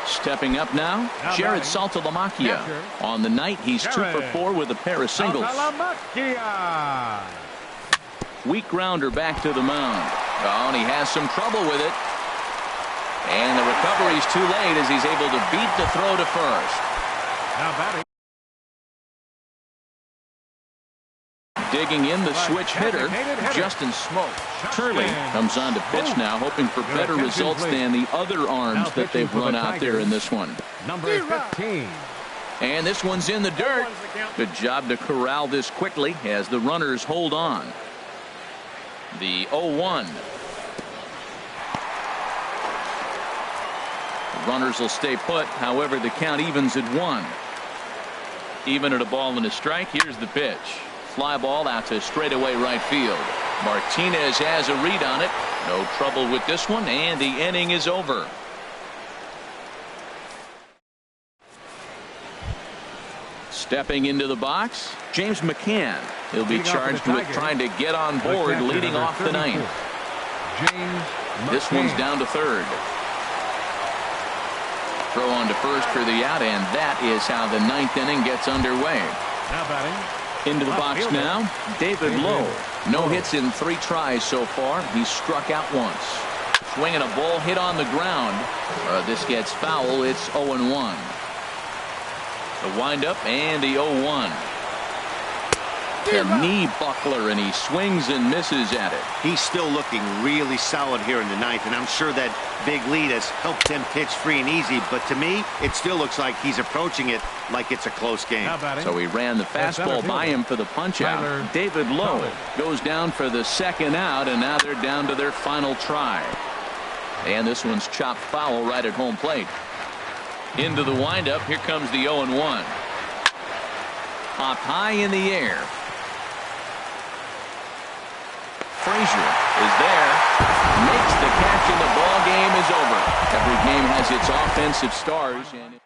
Stepping up now, Jared Saltalamacchia. On the night, he's 2 for 4 with a pair of singles. Weak grounder back to the mound. Oh, and he has some trouble with it. And the recovery's too late as he's able to beat the throw to first. Now batting. Digging in the switch hitter, Justin Smoke. Turley comes on to pitch now, hoping for better results than the other arms that they've run out there in this one. Number 15. And this one's in the dirt. Good job to corral this quickly as the runners hold on. The 0-1. Runners will stay put. However, the count evens at 1. Even at a ball and a strike. Here's the pitch. Fly ball out to straightaway right field. Martinez has a read on it. No trouble with this one, and the inning is over. Stepping into the box, James McCann. He'll be charged with trying to get on board leading off the ninth. This one's down to third. Throw on to first for the out, and that is how the ninth inning gets underway. Now batting. Into the box now, David Lowe. No hits in 3 tries so far. He's struck out once. Swinging a ball hit on the ground. This gets foul. It's 0-1. The windup and the 0-1. The knee buckler, and he swings and misses at it. He's still looking really solid here in the ninth, and I'm sure that big lead has helped him pitch free and easy, but to me, it still looks like he's approaching it like it's a close game. So he ran the fastball by him for the punch-out. David Lowe goes down for the second out, and now they're down to their final try. And this one's chopped foul right at home plate. Into the windup. Here comes the 0-1. Popped high in the air. Frazier is there, makes the catch, and the ball game is over. Every game has its offensive stars. And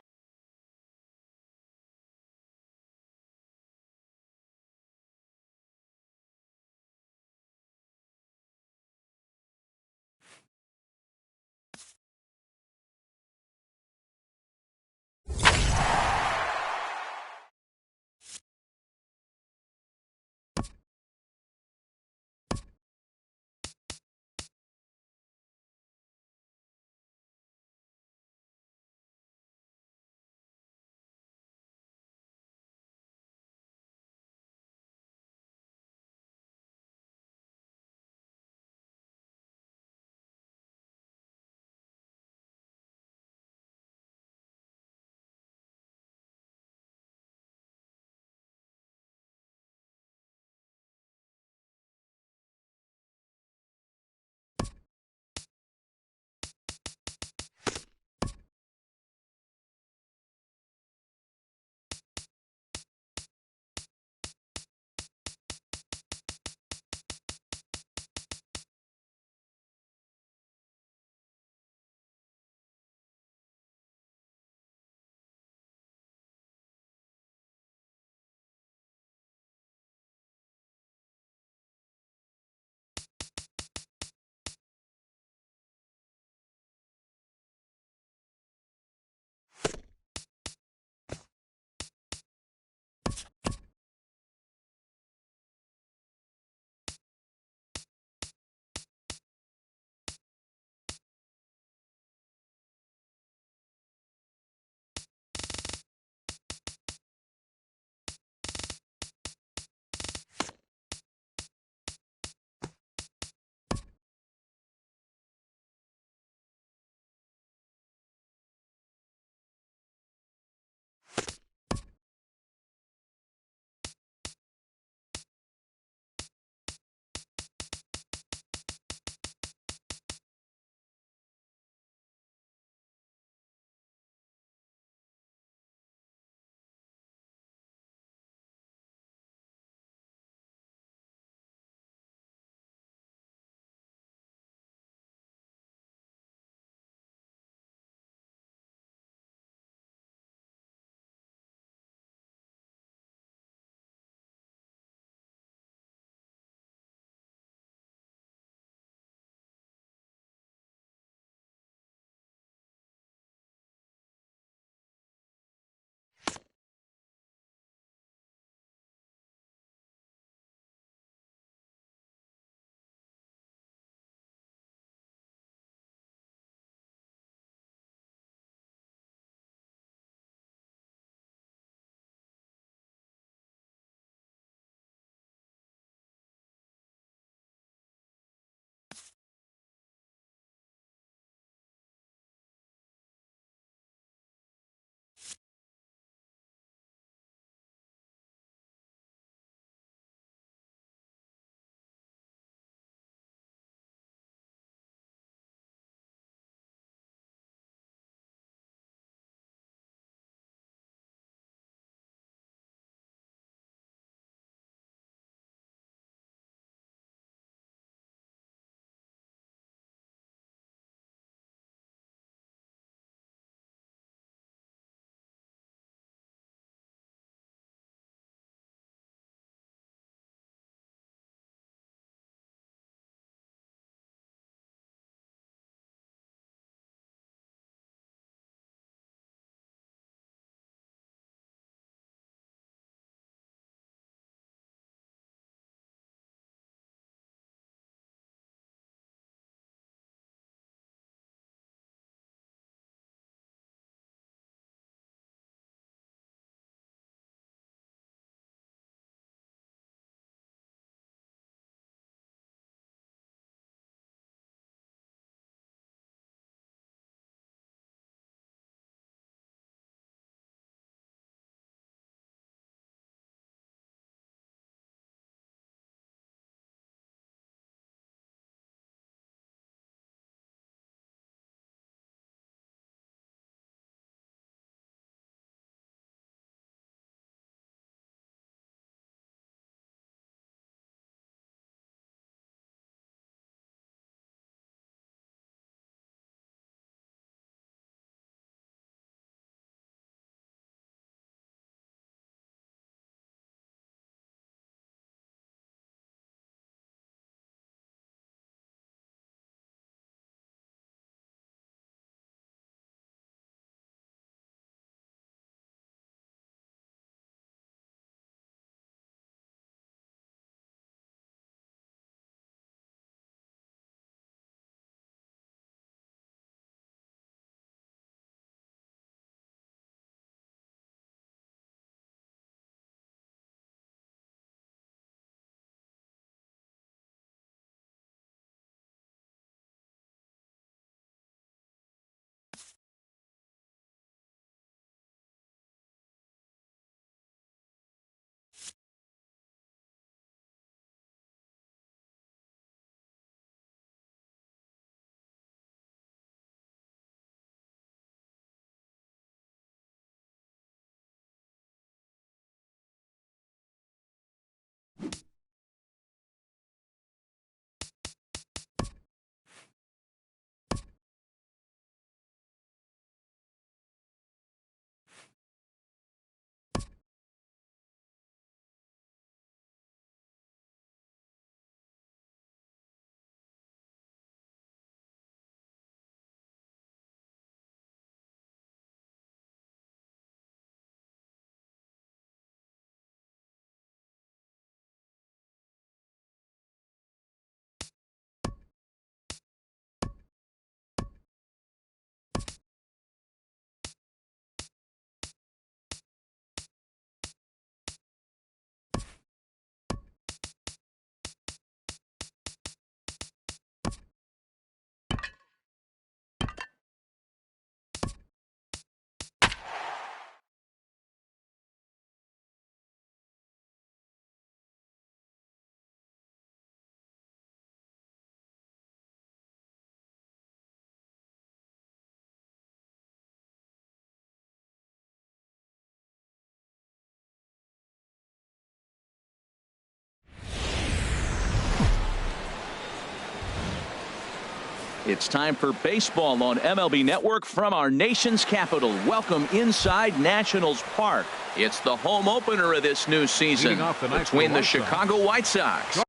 It's time for baseball on MLB Network from our nation's capital. Welcome inside Nationals Park. It's the home opener of this new season between the Chicago White Sox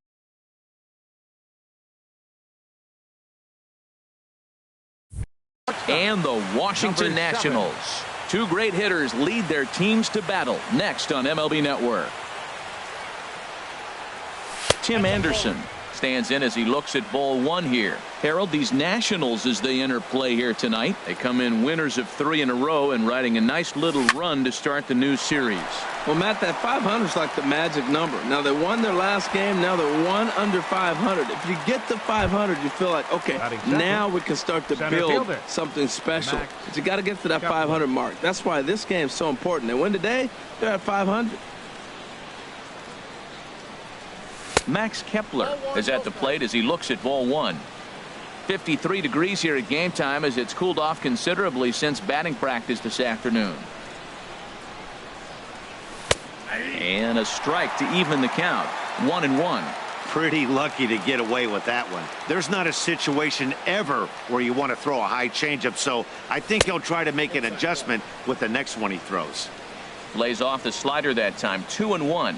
and the Washington Nationals. Two great hitters lead their teams to battle next on MLB Network. Tim Anderson stands in as he looks at ball one here. Harold, these Nationals, as they enter play here tonight, they come in winners of 3 in a row and riding a nice little run to start the new series. Well, Matt, that 500 is like the magic number. Now, they won their last game. Now they're 1 under 500. If you get to 500, you feel like, okay, now we can start to build something special. But you got to get to that 500 mark. That's why this game is so important. They win today, they're at 500. Max Kepler is at the plate as he looks at ball one. 53 degrees here at game time as it's cooled off considerably since batting practice this afternoon. And a strike to even the count. 1-1. Pretty lucky to get away with that one. There's not a situation ever where you want to throw a high changeup, so I think he'll try to make an adjustment with the next one he throws. Lays off the slider that time. 2-1.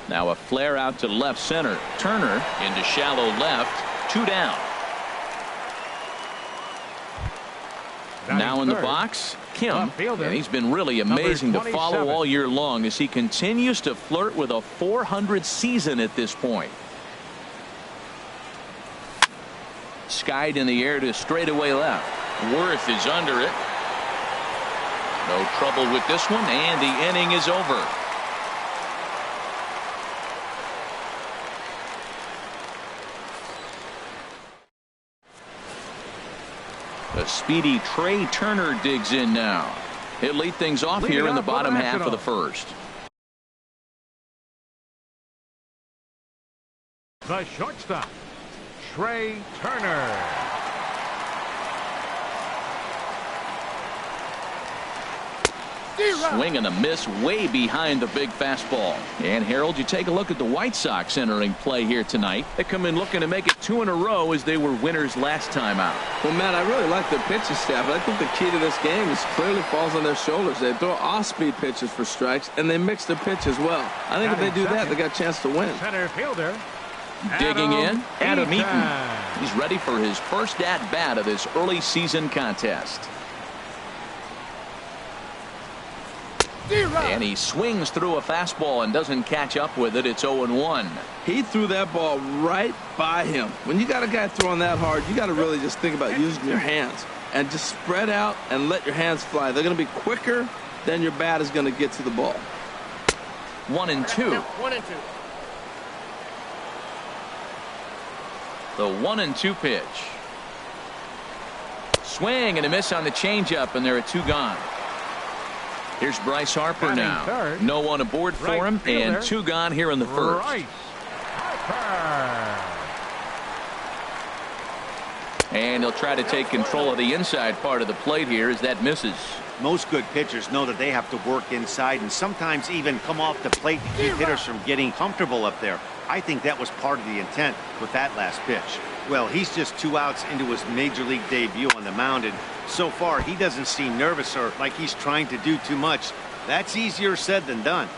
Now a flare out to left center. Turner into shallow left. 2 down. Now in the box, Kim. And he's been really amazing to follow all year long as he continues to flirt with a 400 season at this point. Skied in the air to straightaway left. Worth is under it. No trouble with this one, and the inning is over. A speedy Trey Turner digs in now. He'll lead things off here in the bottom half of the first. The shortstop, Trey Turner. Swing and a miss way behind the big fastball. And Harold, you take a look at the White Sox entering play here tonight. They come in looking to make it 2 in a row as they were winners last time out. Well, Matt, I really like their pitching staff. I think the key to this game is clearly falls on their shoulders. They throw off-speed pitches for strikes, and they mix their pitch as well. I think if they do that, they got a chance to win. Center fielder. Digging in, Adam Eaton. He's ready for his first at-bat of this early season contest. And he swings through a fastball and doesn't catch up with it. It's 0-1. He threw that ball right by him. When you got a guy throwing that hard, you got to really just think about using your hands and just spread out and let your hands fly. They're going to be quicker than your bat is going to get to the ball. 1-2. 1-2. The 1-2 pitch. Swing and a miss on the changeup, and there are 2 gone. Here's Bryce Harper now. Third. No one aboard for him, and 2 gone here in the first. Bryce Harper. And he'll try to take control of the inside part of the plate here as that misses. Most good pitchers know that they have to work inside and sometimes even come off the plate to keep hitters from getting comfortable up there. I think that was part of the intent with that last pitch. Well, he's just 2 outs into his major league debut on the mound, and so far he doesn't seem nervous or like he's trying to do too much. That's easier said than done.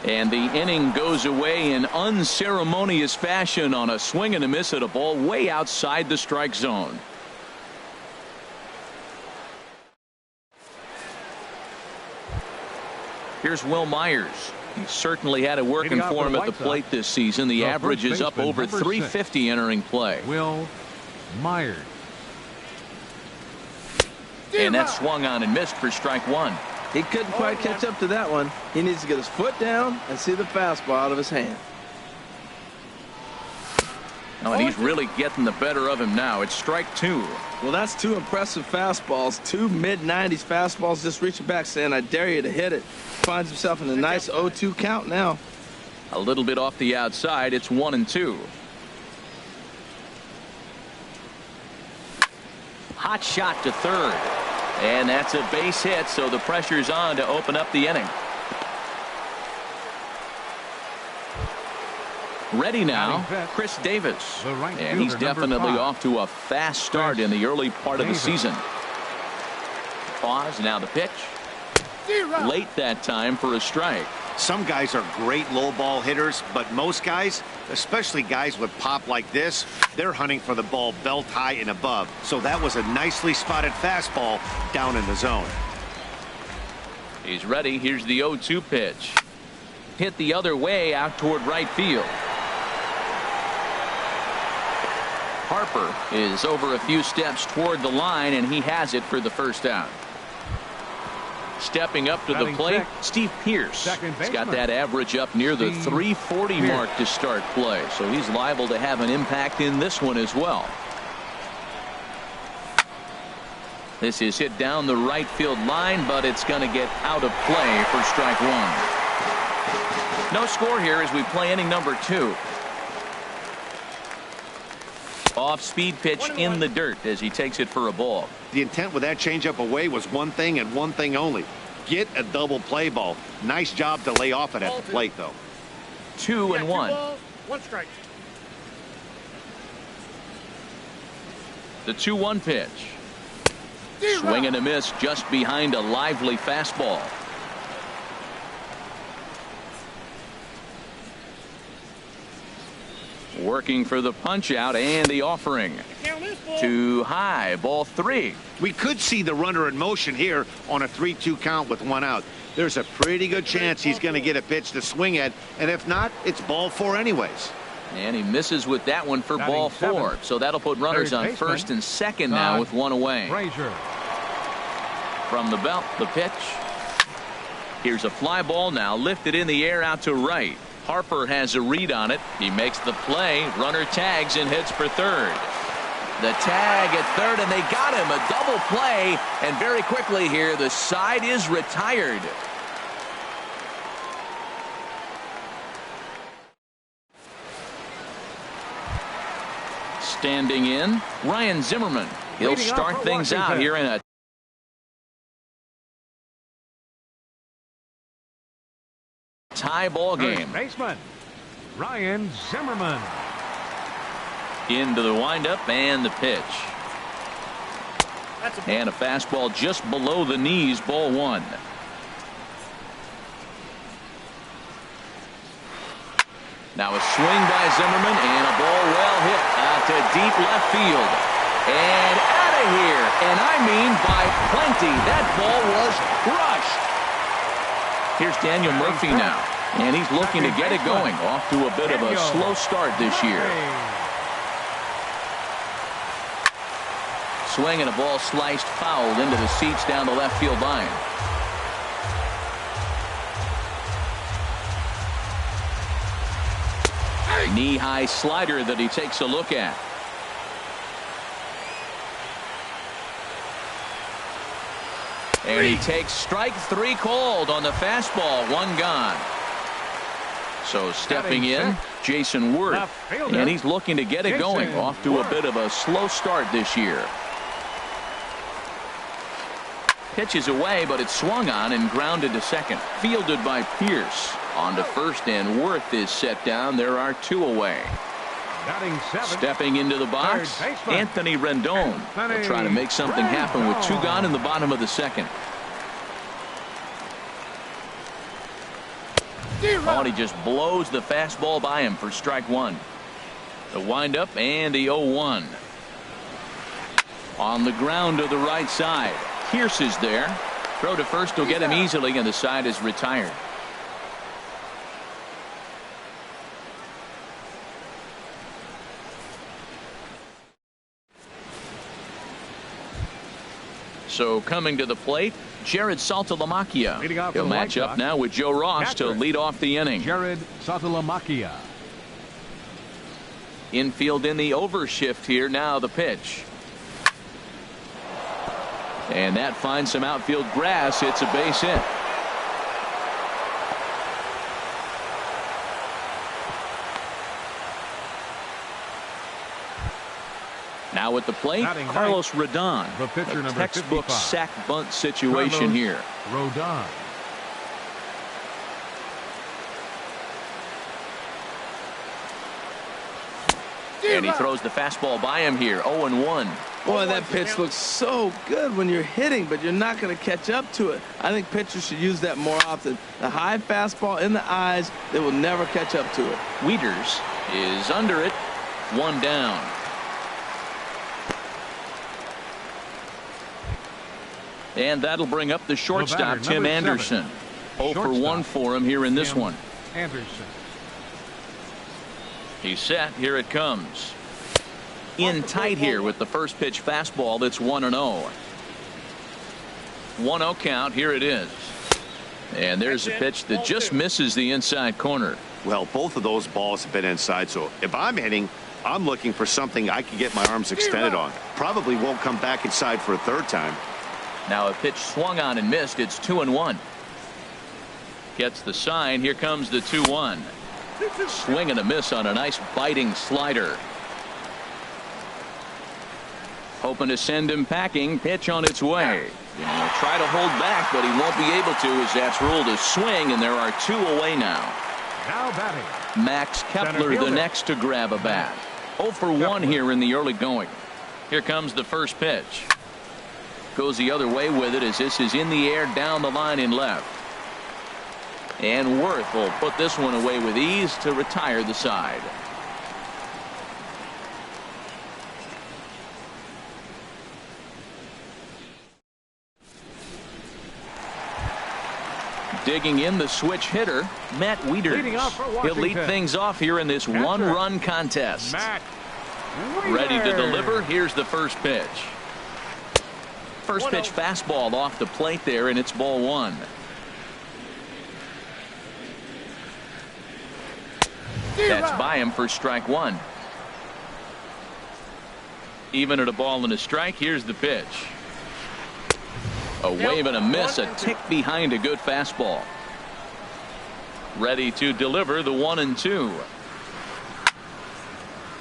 And the inning goes away in unceremonious fashion on a swing and a miss at a ball way outside the strike zone. Here's Will Myers. He certainly had it working for him at the plate this season. The average is up over 350 entering play. Will Myers. And that swung on and missed for strike 1. He couldn't quite catch up to that one. He needs to get his foot down and see the fastball out of his hand. Oh, and he's really getting the better of him now. It's strike 2. Well, that's 2 impressive fastballs. 2 mid-90s fastballs just reaching back saying, I dare you to hit it. Finds himself in a nice 0-2 count now. A little bit off the outside. It's 1-2. Hot shot to third. And that's a base hit, so the pressure's on to open up the inning. Ready now, Chris Davis. And he's definitely off to a fast start in the early part of the season. Pause, now the pitch. Late that time for a strike. Some guys are great low ball hitters, but most guys, especially guys with pop like this, they're hunting for the ball belt high and above. So that was a nicely spotted fastball down in the zone. He's ready. Here's the 0-2 pitch. Hit the other way out toward right field. Harper is over a few steps toward the line, and he has it for the first out. Stepping up to the plate, Steve Pearce. He's got that average up near the 340 mark to start play, so he's liable to have an impact in this one as well. This is hit down the right field line, but it's going to get out of play for strike one. No score here as we play inning number 2. Off-speed pitch in the dirt as he takes it for a ball. The intent with that changeup away was one thing and one thing only. Get a double play ball. Nice job to lay off it at the plate, though. 2-1. 1 strike. The 2-1 pitch. Swing and a miss just behind a lively fastball. Working for the punch out and the offering. Too high, ball 3. We could see the runner in motion here on a 3-2 count with 1 out. There's a pretty good chance he's going to get a pitch to swing at, and if not, it's ball 4 anyways. And he misses with that one for ball 4. So that'll put runners on first and second now with 1 away. From the belt, the pitch. Here's a fly ball now lifted in the air out to right. Harper has a read on it. He makes the play. Runner tags and heads for third. The tag at third, and they got him. A double play, and very quickly here, the side is retired. Standing in, Ryan Zimmerman. He'll start things out here in a tie ball game. Baseman Ryan Zimmerman. Into the windup and the pitch. And a fastball just below the knees, ball 1. Now a swing by Zimmerman and a ball well hit out to deep left field. And out of here. And I mean by plenty. That ball was crushed. Here's Daniel Murphy now. And he's looking to get it going. Off to a bit of a slow start this year. Swing and a ball sliced fouled into the seats down the left field line. Knee-high slider that he takes a look at. And he takes strike 3 called on the fastball. 1 gone. So stepping in, Jason Worth. And he's looking to get it going. Off to a bit of a slow start this year. Pitches away, but it's swung on and grounded to second. Fielded by Pearce. On to first, and Worth is set down. There are 2 away. Stepping into the box, Anthony Rendon. Will try to make something happen with 2 gone in the bottom of the second. Oh, and he just blows the fastball by him for strike 1. The windup and the 0-1. On the ground to the right side. Pierce is there. Throw to first will get him easily, and the side is retired. So coming to the plate, Jared Saltalamacchia. He'll match up now with Joe Ross to lead off the inning. Jared Saltalamacchia. Infield in the overshift here. Now the pitch. And that finds some outfield grass. It's a base hit. Now at the plate, Carlos Rodon. The pitcher, a textbook sack bunt situation here. Rodon. And he throws the fastball by him here. 0-1. Boy, that pitch looks so good when you're hitting, but you're not going to catch up to it. I think pitchers should use that more often. The high fastball in the eyes, they will never catch up to it. Wieters is under it. 1 down. And that'll bring up the shortstop, Tim Anderson. 0 for 1 for him here in this one. Anderson. He's set. Here it comes. In tight here with the first pitch fastball. That's 1-0. 1-0 count. Here it is. And there's a pitch that just misses the inside corner. Well, both of those balls have been inside, so if I'm hitting, I'm looking for something I can get my arms extended on. Probably won't come back inside for a third time. Now a pitch swung on and missed. It's 2-1. Gets the sign. Here comes the 2-1. Swing and a miss on a nice biting slider. Hoping to send him packing. Pitch on its way. He'll try to hold back, but he won't be able to, as that's ruled a swing, and there are 2 away now. Now batting, Max Kepler, the next to grab a bat. 0 for 1 here in the early going. Here comes the first pitch. Goes the other way with it, as this is in the air down the line in left. And Worth will put this one away with ease to retire the side. Digging in the switch hitter, Matt Wieters. He'll lead things off here in this one-run contest. Ready to deliver. Here's the first pitch. First pitch fastball off the plate there, and it's ball 1. That's by him for strike 1. Even at a ball and a strike. Here's the pitch. A wave and a miss, a tick behind a good fastball. Ready to deliver the 1-2.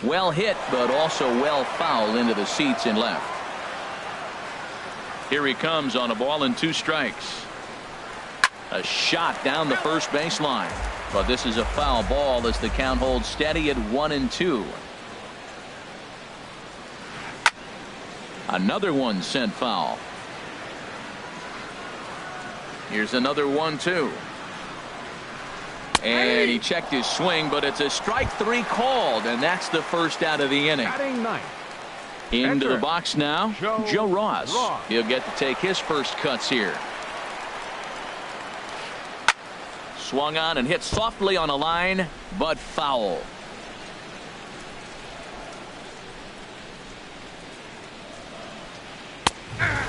Well hit, but also well fouled into the seats in left. Here he comes on a ball and 2 strikes. A shot down the first baseline, but this is a foul ball as the count holds steady at 1-2. Another one sent foul. Here's another 1-2. And he checked his swing, but it's a strike 3 called, and that's the first out of the inning. Into the box now, Joe Ross. He'll get to take his first cuts here. Swung on and hit softly on a line, but foul.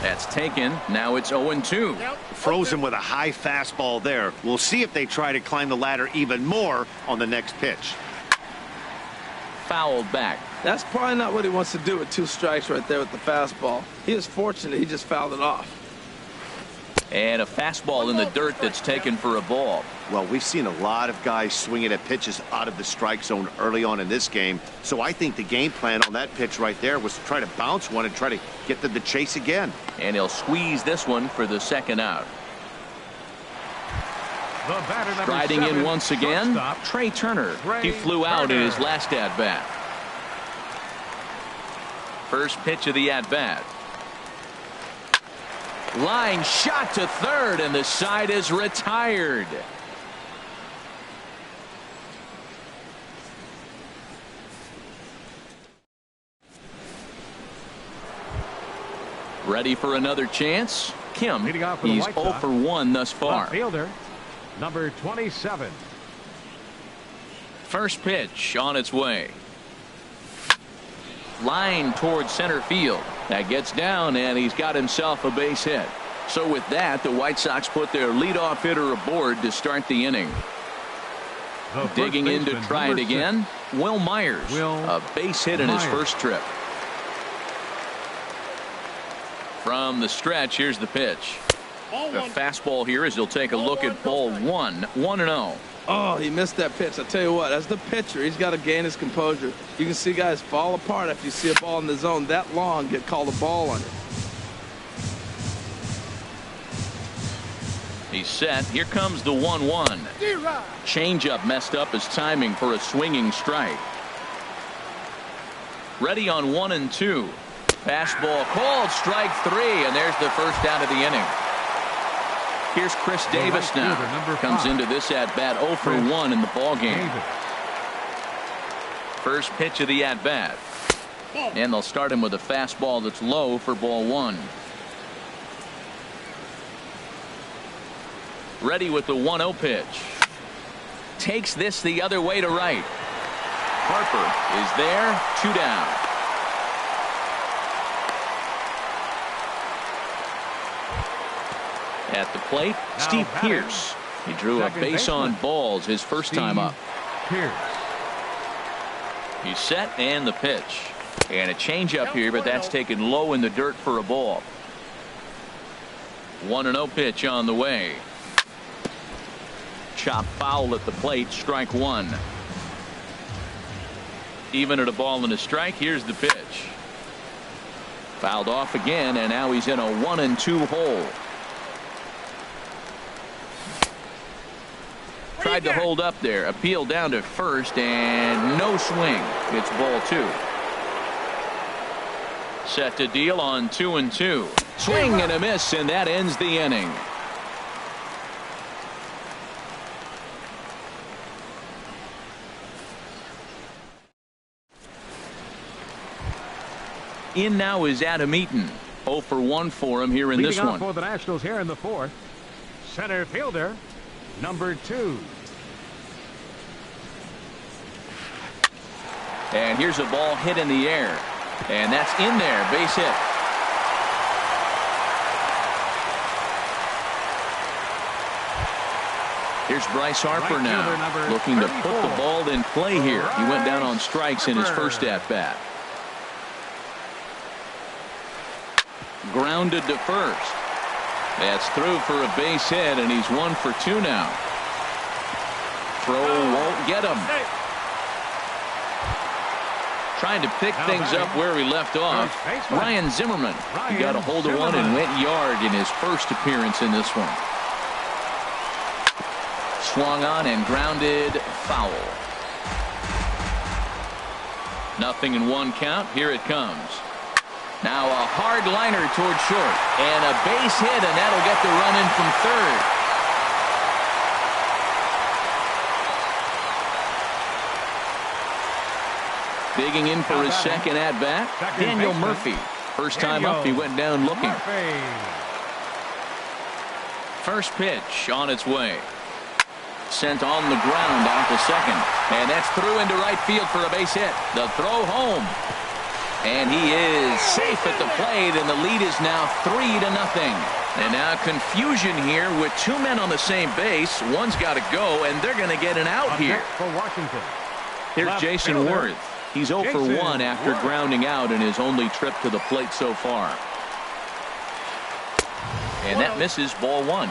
That's taken. Now it's 0-2. Frozen with a high fastball there. We'll see if they try to climb the ladder even more on the next pitch. Fouled back. That's probably not what he wants to do with 2 strikes right there with the fastball. He is fortunate he just fouled it off. And a fastball in the dirt that's taken for a ball. Well, we've seen a lot of guys swinging at pitches out of the strike zone early on in this game. So I think the game plan on that pitch right there was to try to bounce one and try to get them to chase again. And he'll squeeze this one for the second out. Striding in once again, Trey Turner. He flew out in his last at-bat. First pitch of the at-bat. Line shot to third, and the side is retired. Ready for another chance? Kim, he's 0 for 1 thus far. Fielder, number 27. First pitch on its way. Line towards center field. That gets down, and he's got himself a base hit. So with that, the White Sox put their leadoff hitter aboard to start the inning. Digging in to try it again, Will Myers. A base hit in his first trip. From the stretch, here's the pitch. The fastball here as he'll take a look at ball 1. 1-0. Oh, he missed that pitch. I tell you what, as the pitcher, he's got to gain his composure. You can see guys fall apart after you see a ball in the zone that long get called a ball on it. He's set. Here comes the 1-1. Changeup messed up his timing for a swinging strike. Ready on 1 and 2. Fastball called, strike 3, and there's the first out of the inning. Here's Chris Davis now. Comes into this at-bat 0 for 1 in the ballgame. First pitch of the at-bat. And they'll start him with a fastball that's low for ball 1. Ready with the 1-0 pitch. Takes this the other way to right. Harper is there, 2 down. At the plate, Steve Pearce. He drew a base on balls his first time up. He's set and the pitch. And a changeup here, but that's taken low in the dirt for a ball. 1-0 pitch on the way. Chop foul at the plate, strike 1. Even at a ball and a strike, here's the pitch. Fouled off again, and now he's in a 1 and 2 hole. Tried to hold up there, appealed down to first, and no swing. It's ball 2. Set to deal on 2 and 2. Swing and a miss, and that ends the inning. In now is Adam Eaton. 0 for 1 for him here in this one. For the Nationals here in the 4th, center fielder, number 2. And here's a ball hit in the air. And that's in there. Base hit. Here's Bryce Harper now, looking to put the ball in play here. He went down on strikes in his first at-bat. Grounded to first. That's through for a base hit, and he's 1 for 2 now. Throw won't get him. Trying to pick things up where he left off. Ryan Zimmerman. He got a hold of one and went yard in his first appearance in this one. Swung on and grounded foul. 0-1 count. Here it comes. Now a hard liner toward short. And a base hit, and that'll get the run in from third. Digging in for his second at-bat, Daniel Murphy. First time up, he went down looking. First pitch on its way. Sent on the ground out to second. And that's through into right field for a base hit. The throw home. And he is safe at the plate, and the lead is now 3-0. And now confusion here with 2 men on the same base. One's got to go, and they're going to get an out here. For Washington. Here's Jason Worth. He's 0 for 1 after grounding out in his only trip to the plate so far. And that misses, ball 1.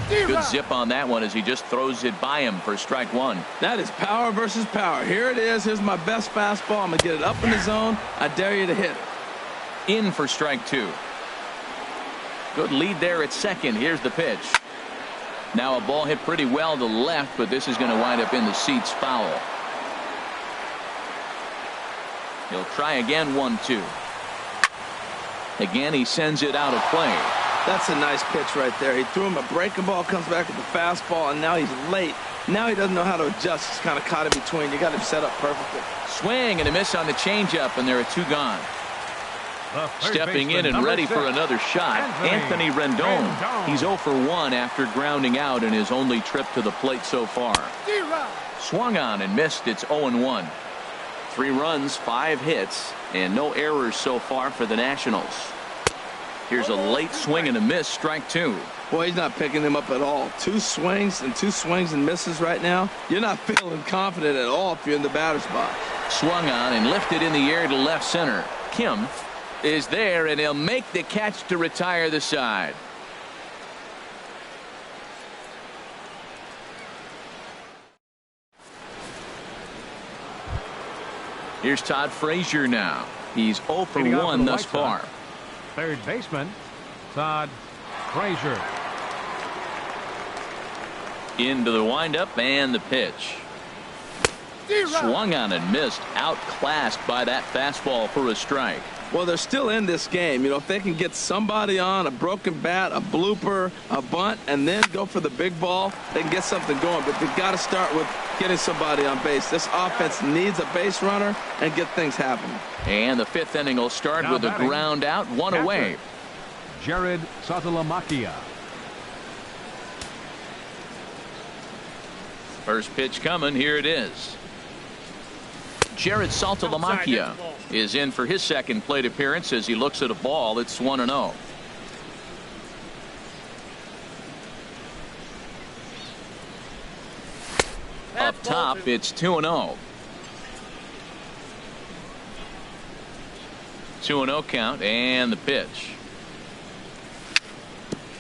Good zip on that one as he just throws it by him for strike 1. That is power versus power. Here it is. Here's my best fastball. I'm going to get it up in the zone. I dare you to hit it. In for strike 2. Good lead there at second. Here's the pitch. Now a ball hit pretty well to left, but this is going to wind up in the seats, foul. He'll try again, 1-2. Again, he sends it out of play. That's a nice pitch right there. He threw him a breaking ball, comes back with the fastball, and now he's late. Now he doesn't know how to adjust. He's kind of caught in between. You got him set up perfectly. Swing and a miss on the changeup, and there are 2 gone. Stepping in and ready for another shot, Anthony Rendon. He's 0 for 1 after grounding out in his only trip to the plate so far. Swung on and missed. It's 0-1. 3 runs, 5 hits, and no errors so far for the Nationals. Here's a late swing and a miss, strike 2. Boy, he's not picking him up at all. 2 swings and misses right now. You're not feeling confident at all if you're in the batter's box. Swung on and lifted in the air to left center. Kim is there, and he'll make the catch to retire the side. Here's Todd Frazier now. He's 0 for 1 thus far. Third baseman, Todd Frazier. Into the windup and the pitch. Swung on and missed. Outclassed by that fastball for a strike. Well, they're still in this game. You know, if they can get somebody on a broken bat, a blooper, a bunt, and then go for the big ball, they can get something going. But they've got to start with getting somebody on base. This offense needs a base runner and get things happening. And the 5th inning will start now with a ground out, one away. Jared Saltalamacchia. First pitch coming. Here it is. Jared Saltalamacchia is in for his second plate appearance as he looks at a ball. It's 1-0. Up top, it's 2-0. 2-0 count and the pitch.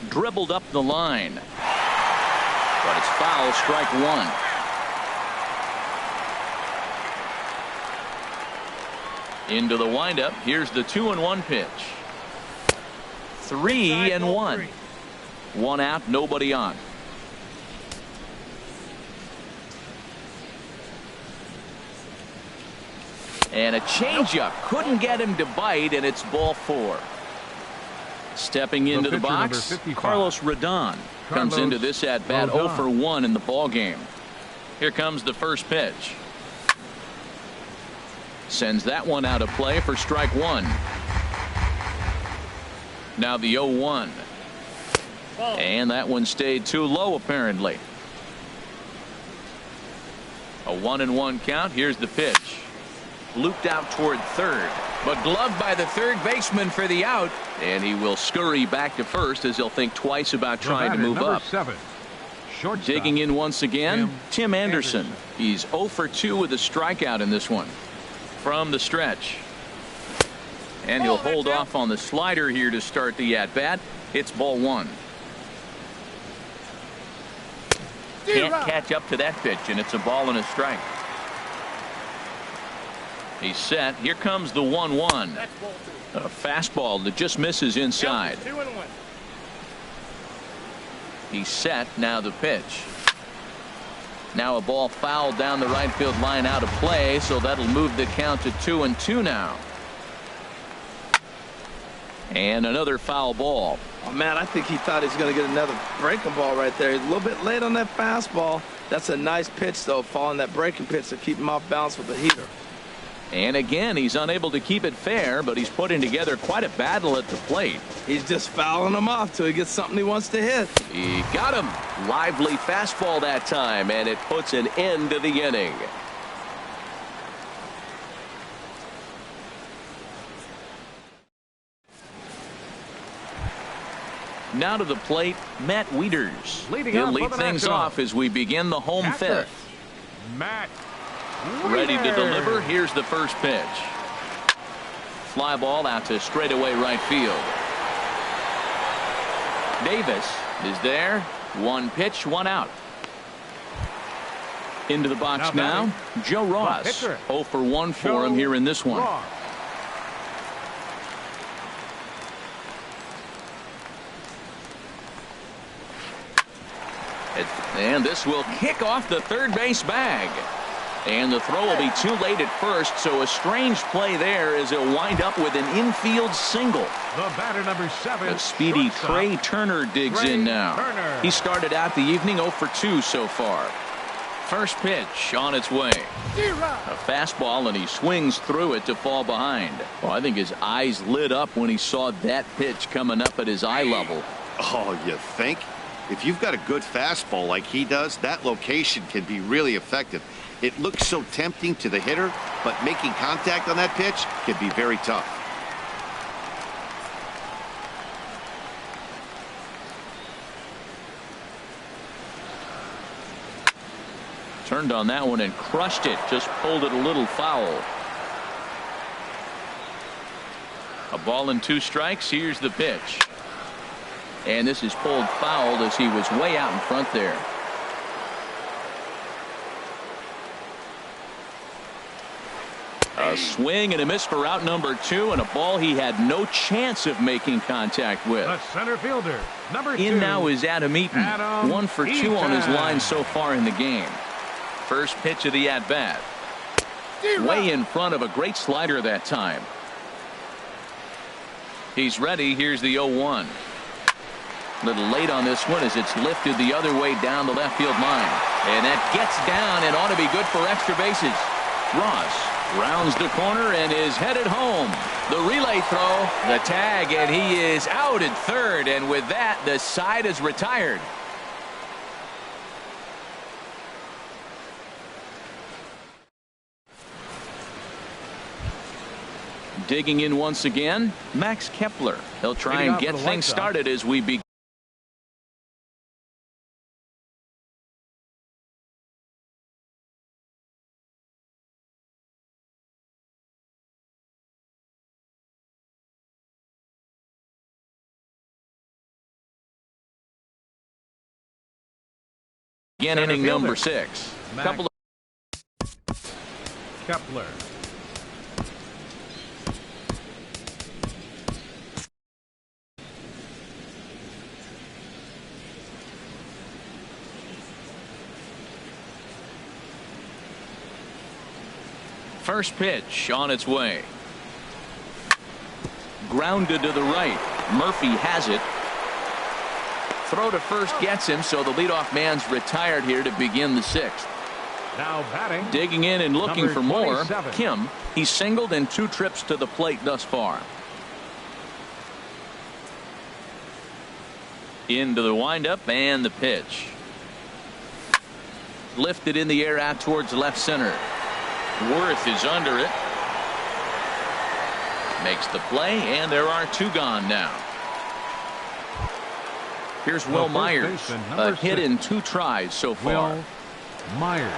Dribbled up the line. But it's foul, strike one. Into the windup. Here's the 2-1 pitch. 3-1. One out, nobody on. And a changeup. Couldn't get him to bite, and it's ball 4. Stepping into the box, Carlos Rodon comes into this at bat 0 for 1 in the ball game. Here comes the first pitch. Sends that one out of play for strike one. Now the 0-1. And that one stayed too low apparently. A 1-1 count. Here's the pitch. Looped out toward third, but gloved by the third baseman for the out, and he will scurry back to first as he'll think twice about trying to move up. Digging in once again, Tim Anderson. He's 0 for 2 with a strikeout in this one. From the stretch, and he'll hold off on the slider here to start the at bat. It's ball 1. Can't catch up to that pitch, and it's a ball and a strike. He's set. Here comes the 1-1. A fastball that just misses inside. He's set. Now the pitch. Now a ball fouled down the right field line out of play, so that'll move the count to 2-2 now. And another foul ball. Oh, man, I think he thought he was going to get another breaking ball right there. He's a little bit late on that fastball. That's a nice pitch, though, following that breaking pitch to keep him off balance with the heater. And again, he's unable to keep it fair, but he's putting together quite a battle at the plate. He's just fouling him off till he gets something he wants to hit. He got him. Lively fastball that time, and it puts an end to the inning. Now to the plate, Matt Wieters. He'll lead things off as we begin the home 5th. Matt. Ready to deliver. Here's the first pitch. Fly ball out to straightaway right field. Davis is there. One pitch, one out. Into the box now. Joe Ross. 0 for 1 for him here in this one. And this will kick off the third base bag. And the throw will be too late at first, so a strange play there as it'll wind up with an infield single. The batter, number 7. A speedy Trey Turner digs in now. He started out the evening 0 for 2 so far. First pitch on its way. A fastball, and he swings through it to fall behind. Well, I think his eyes lit up when he saw that pitch coming up at his eye level. Oh, you think? If you've got a good fastball like he does, that location can be really effective. It looks so tempting to the hitter, but making contact on that pitch can be very tough. Turned on that one and crushed it. Just pulled it a little foul. A ball and 2 strikes. Here's the pitch. And this is pulled foul as he was way out in front there. A swing and a miss for out number 2, and a ball he had no chance of making contact with. The center fielder, number 2. In now is Adam Eaton. Adam 1 for 2 on his line so far in the game. First pitch of the at-bat. Way in front of a great slider that time. He's ready. Here's the 0-1. A little late on this one as it's lifted the other way down the left field line. And that gets down and ought to be good for extra bases. Ross rounds the corner and is headed home. The relay throw, the tag, and he is out at third. And with that, the side is retired. Digging in once again, Max Kepler. He'll try and get things started as we begin. Again, inning number 6. Kepler. First pitch on its way. Grounded to the right. Murphy has it. Throw to first gets him, so the leadoff man's retired here to begin the 6th. Now batting. Digging in and looking number for more. 27. Kim. He's singled in 2 trips to the plate thus far. Into the windup and the pitch. Lifted in the air out towards left center. Worth is under it. Makes the play, and there are 2 gone now. Here's Will Myers. A hit in 2 tries so far. Will Myers.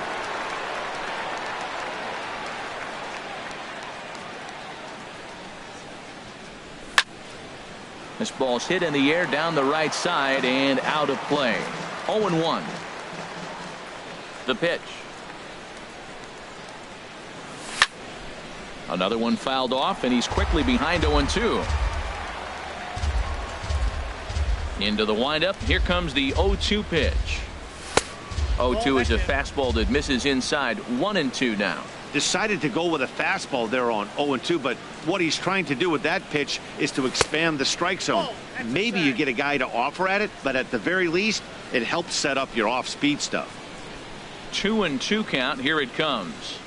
This ball's hit in the air down the right side and out of play. 0-1. The pitch. Another one fouled off, and he's quickly behind 0-2. Into the windup. Here comes the 0-2 pitch. 0-2 is a fastball that misses inside. 1-2 now. Decided to go with a fastball there on 0-2, but what he's trying to do with that pitch is to expand the strike zone. Maybe you get a guy to offer at it, but at the very least, it helps set up your off-speed stuff. 2-2 count. Here it comes.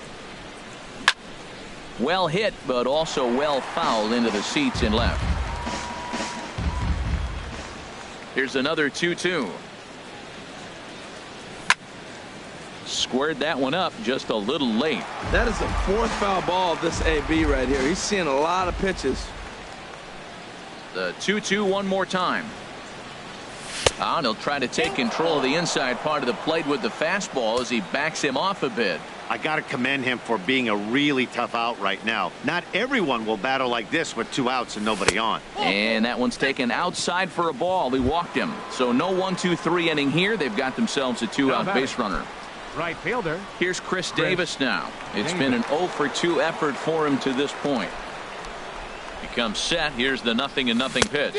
Well hit, but also well fouled into the seats in left. Here's another 2-2. Squared that one up just a little late. That is the 4th foul ball of this AB right here. He's seeing a lot of pitches. The 2-2 one more time. And he'll try to take control of the inside part of the plate with the fastball as he backs him off a bit. I got to commend him for being a really tough out right now. Not everyone will battle like this with 2 outs and nobody on. And that one's taken outside for a ball. He walked him. So no 1-2-3 inning here. They've got themselves a 2-out base runner. Right fielder. Here's Chris Davis now. It's been an 0-for-2 effort for him to this point. He comes set. Here's the 0-0 pitch.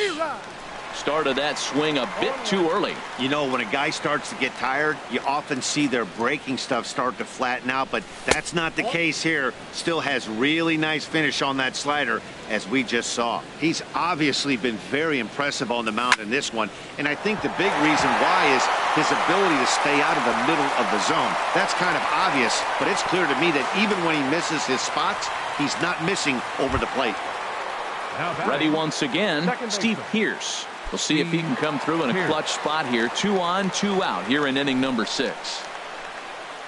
Started that swing a bit too early. You know, when a guy starts to get tired, you often see their breaking stuff start to flatten out, but that's not the case here. Still has really nice finish on that slider, as we just saw. He's obviously been very impressive on the mound in this one, and I think the big reason why is his ability to stay out of the middle of the zone. That's kind of obvious, but it's clear to me that even when he misses his spots, he's not missing over the plate. Ready once again, Steve Pearce. We'll see if he can come through in a clutch spot here. 2 on, 2 out here in inning number 6.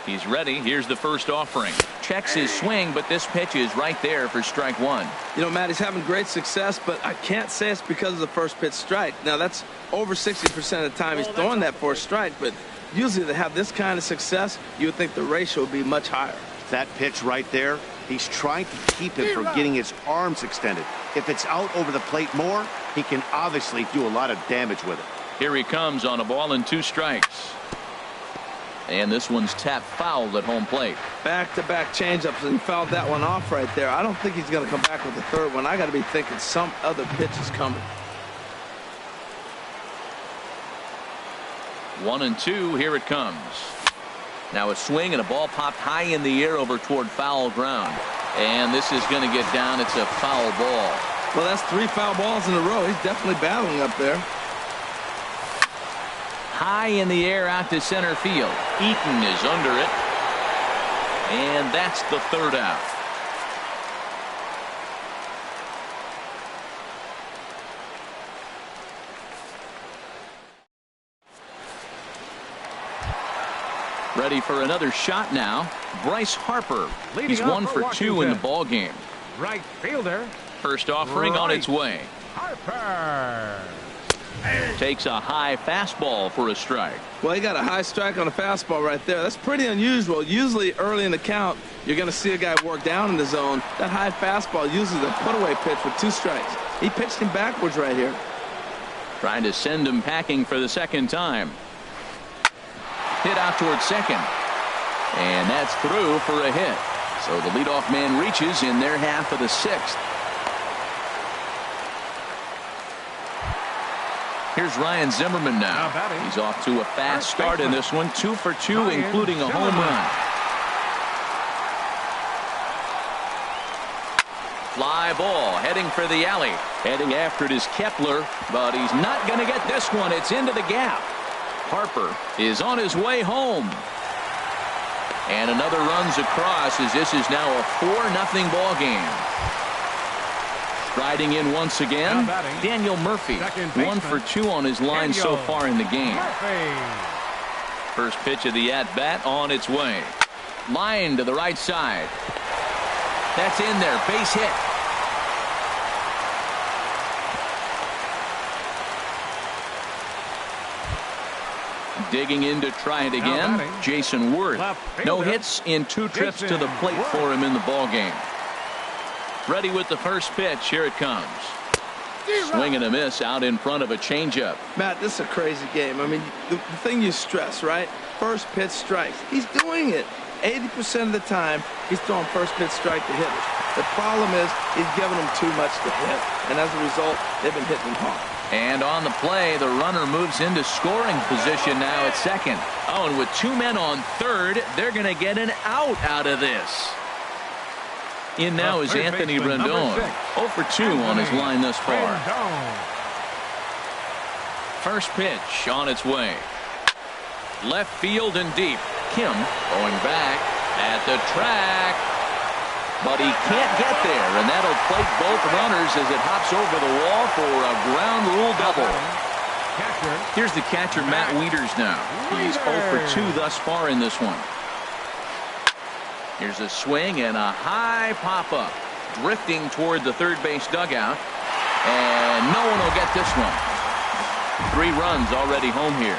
He's ready. Here's the first offering. Checks his swing, but this pitch is right there for strike 1. You know, Matt, he's having great success, but I can't say it's because of the first pitch strike. Now, that's over 60% of the time he's throwing that for a strike, but usually to have this kind of success, you would think the ratio would be much higher. That pitch right there, he's trying to keep him from getting his arms extended. If it's out over the plate more, he can obviously do a lot of damage with it. Here he comes on a ball and 2 strikes. And this one's tapped foul at home plate. Back-to-back changeups, and he fouled that one off right there. I don't think he's going to come back with the third one. I got to be thinking some other pitch is coming. 1-2. Here it comes. Now a swing and a ball popped high in the air over toward foul ground. And this is going to get down. It's a foul ball. Well, that's 3 foul balls in a row. He's definitely battling up there. High in the air out to center field. Eaton is under it. And that's the third out. Ready for another shot now. Bryce Harper. He's 1 for 2 in the ball game. Right fielder. First offering on its way. Harper. Takes a high fastball for a strike. Well, he got a high strike on a fastball right there. That's pretty unusual. Usually early in the count, you're going to see a guy work down in the zone. That high fastball usually the put-away pitch with 2 strikes. He pitched him backwards right here. Trying to send him packing for the second time. Hit out towards second. And that's through for a hit. So the leadoff man reaches in their half of the 6th. Here's Ryan Zimmerman now. He's off to a fast start in this one. 2 for 2, including a home run. Fly ball heading for the alley. Heading after it is Kepler, but he's not going to get this one. It's into the gap. Harper is on his way home. And another runs across as this is now a 4-0 ball game. Riding in once again, Daniel Murphy. 1 for 2 on his line so far in the game. First pitch of the at-bat on its way. Line to the right side. That's in there. Base hit. Digging in to try it again. Jason Worth. No hits in 2 trips to the plate for him in the ball game. Ready with the first pitch. Here it comes. Swing and a miss out in front of a changeup. Matt, this is a crazy game. I mean, the thing you stress, right? First pitch strikes. He's doing it. 80% of the time, he's throwing first pitch strike to hitters. The problem is he's giving them too much to hit. And as a result, they've been hitting him hard. And on the play, the runner moves into scoring position now at second. Oh, and with 2 men on third, they're going to get an out of this. In now is Anthony Rendon. 0 for 2 on his line thus far. First pitch on its way. Left field and deep. Kim going back at the track. But he can't get there, and that'll plate both runners as it hops over the wall for a ground rule double. Here's the catcher, Matt Wieters now. He's 0 for 2 thus far in this one. Here's a swing and a high pop-up. Drifting toward the third base dugout. And no one will get this one. 3 runs already home here.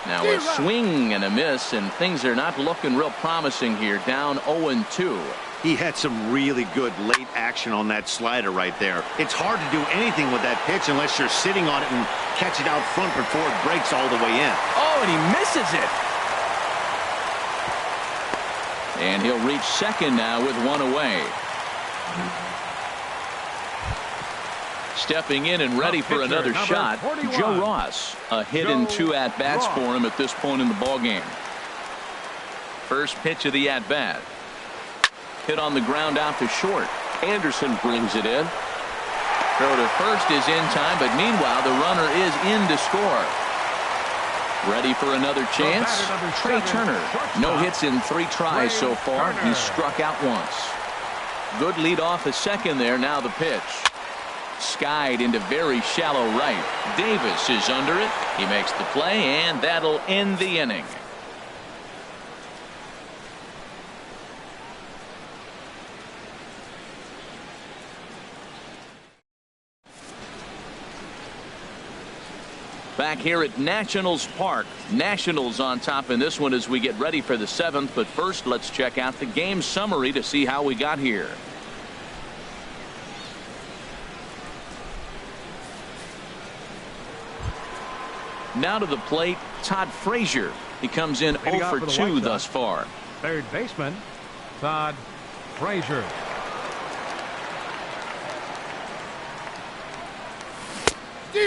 Now a swing and a miss, and things are not looking real promising here. Down 0-2. He had some really good late action on that slider right there. It's hard to do anything with that pitch unless you're sitting on it and catch it out front before it breaks all the way in. Oh, and he misses it. And he'll reach second now with 1 away. Stepping in and ready for another shot, Joe Ross. A hit in 2 at-bats for him at this point in the ballgame. First pitch of the at-bat. Hit on the ground out to short. Anderson brings it in. Throw to first is in time, but meanwhile the runner is in to score. Ready for another chance. Trey Turner. No hits in 3 tries so far. He's struck out once. Good lead off a second there. Now the pitch. Skied into very shallow right. Davis is under it. He makes the play, and that'll end the inning. Back here at Nationals Park. Nationals on top in this one as we get ready for the 7th. But first, let's check out the game summary to see how we got here. Now to the plate, Todd Frazier. He comes in 0 for 2 thus far. Third baseman, Todd Frazier.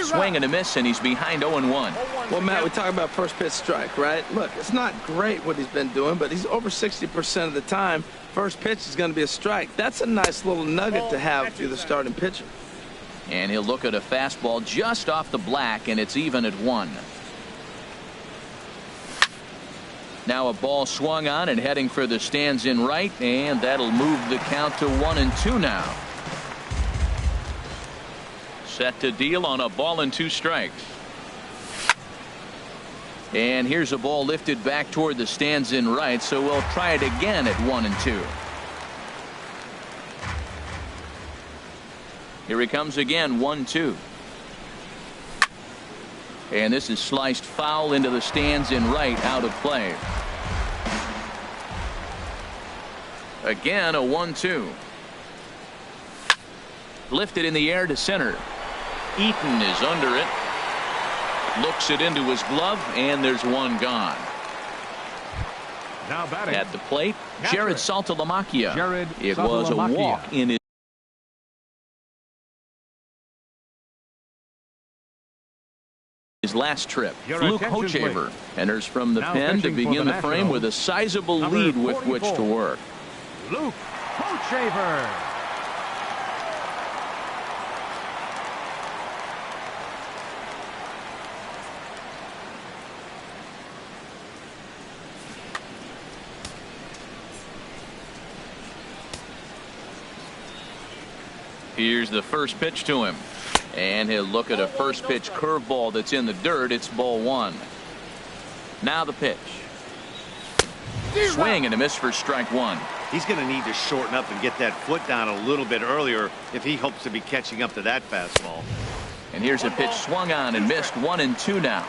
Swing and a miss, and he's behind 0-1. Well, Matt, we talk about first pitch strike, right? Look, it's not great what he's been doing, but he's over 60% of the time. First pitch is going to be a strike. That's a nice little nugget to have for the starting pitcher. And he'll look at a fastball just off the black, and it's even at 1. Now a ball swung on and heading for the stands in right, and that'll move the count to 1-2 now. Set to deal on a ball and 2 strikes. And here's a ball lifted back toward the stands in right, so we'll try it again at 1-2. Here he comes again, 1-2. And this is sliced foul into the stands in right, out of play. Again, a 1-2. Lifted in the air to center. Eaton is under it. Looks it into his glove, and there's one gone. Now batting at the plate, Jared Saltalamacchia. It was a walk in his last trip. Luke Hochevar enters from the pen to begin the frame with a sizable lead with which to work. Luke Hochevar. Here's the first pitch to him. And he'll look at a first pitch curveball that's in the dirt. It's ball 1. Now the pitch. Swing and a miss for strike 1. He's going to need to shorten up and get that foot down a little bit earlier if he hopes to be catching up to that fastball. And here's a pitch swung on and missed, 1-2 now.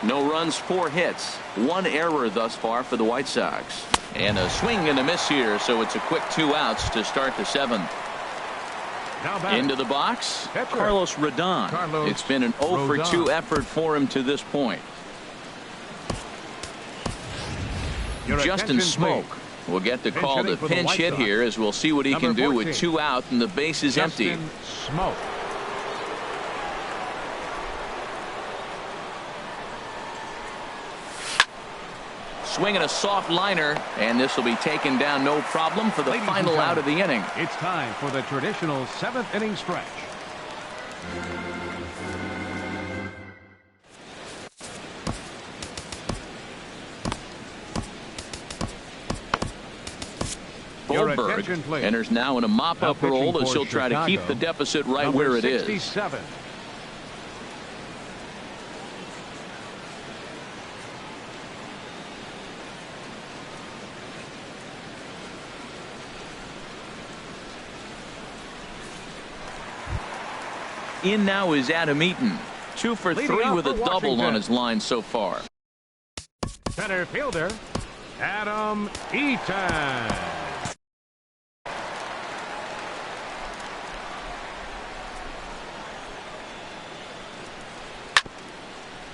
No runs, 4 hits, 1 error thus far for the White Sox. And a swing and a miss here, so it's a quick 2 outs to start the 7th. Into the box, Carlos Rodon. It's been an 0 for 2 effort for him to this point. Justin Smoke will get the call to pinch hit here, as we'll see what he can do with 2 out and the base is empty. Smoke. Swinging a soft liner, and this will be taken down no problem for the final out of the inning. It's time for the traditional 7th inning stretch. Goldberg enters now in a mop-up role as he'll try to keep the deficit right where it is. 67. In now is Adam Eaton. 2 for 3 with a double on his line so far. Center fielder, Adam Eaton.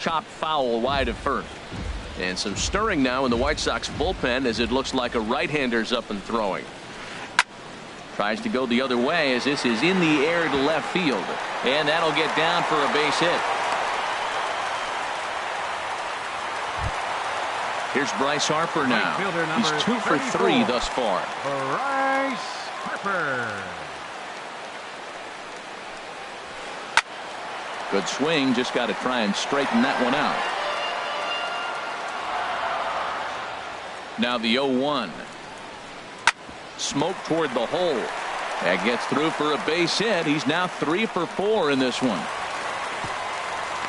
Chopped foul wide of first. And some stirring now in the White Sox bullpen as it looks like a right-hander's up and throwing. Tries to go the other way as this is in the air to left field. And that'll get down for a base hit. Here's Bryce Harper now. He's 2 for 3 thus far. Bryce Harper. Good swing. Just got to try and straighten that one out. Now the 0-1. Smoke toward the hole. That gets through for a base hit. He's now 3 for 4 in this one.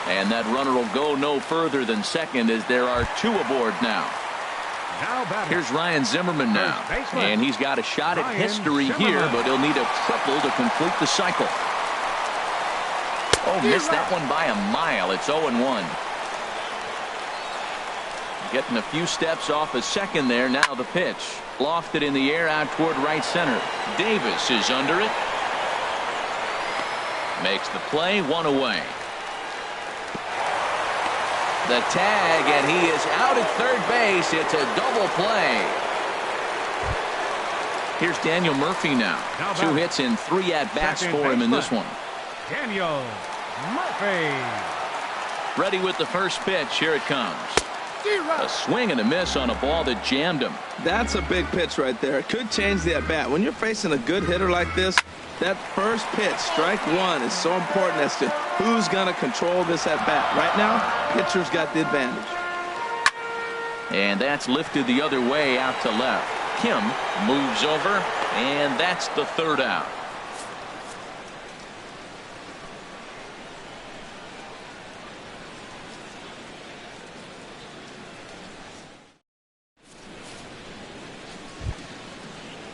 And that runner will go no further than second as there are 2 aboard now. Here's Ryan Zimmerman now. And he's got a shot at history here, but he'll need a triple to complete the cycle. Oh, missed that one by a mile. It's 0-1. Getting a few steps off a second there. Now the pitch. Lofted in the air out toward right center. Davis is under it. Makes the play, 1 away. The tag, and he is out at third base. It's a double play. Here's Daniel Murphy now. 2 hits and 3 at-bats for him in this one. Daniel Murphy. Ready with the first pitch. Here it comes. A swing and a miss on a ball that jammed him. That's a big pitch right there. It could change the at-bat. When you're facing a good hitter like this, that first pitch, strike one, is so important as to who's going to control this at-bat. Right now, pitcher's got the advantage. And that's lifted the other way out to left. Kim moves over, and that's the third out.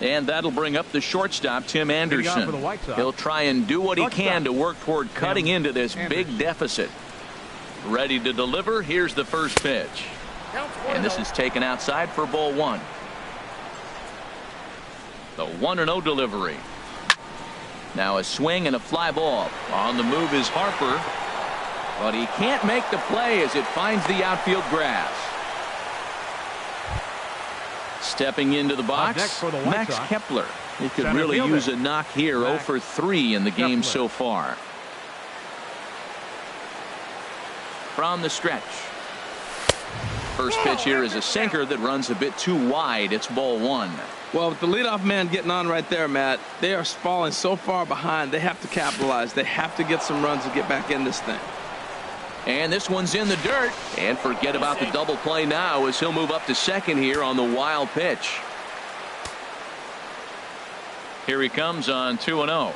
And that'll bring up the shortstop, Tim Anderson. He'll try and do what he can to work toward cutting into this big deficit. Ready to deliver. Here's the first pitch. And this is taken outside for ball 1. The 1-0 delivery. Now a swing and a fly ball. On the move is Harper. But he can't make the play as it finds the outfield grass. Stepping into the box, Max Kepler. He could really use a knock here. 0 for 3 in the game so far. From the stretch. First pitch here is a sinker that runs a bit too wide. It's ball 1. Well, with the leadoff man getting on right there, Matt, they are falling so far behind. They have to capitalize. They have to get some runs to get back in this thing. And this one's in the dirt. And forget about the double play now as he'll move up to second here on the wild pitch. Here he comes on 2-0.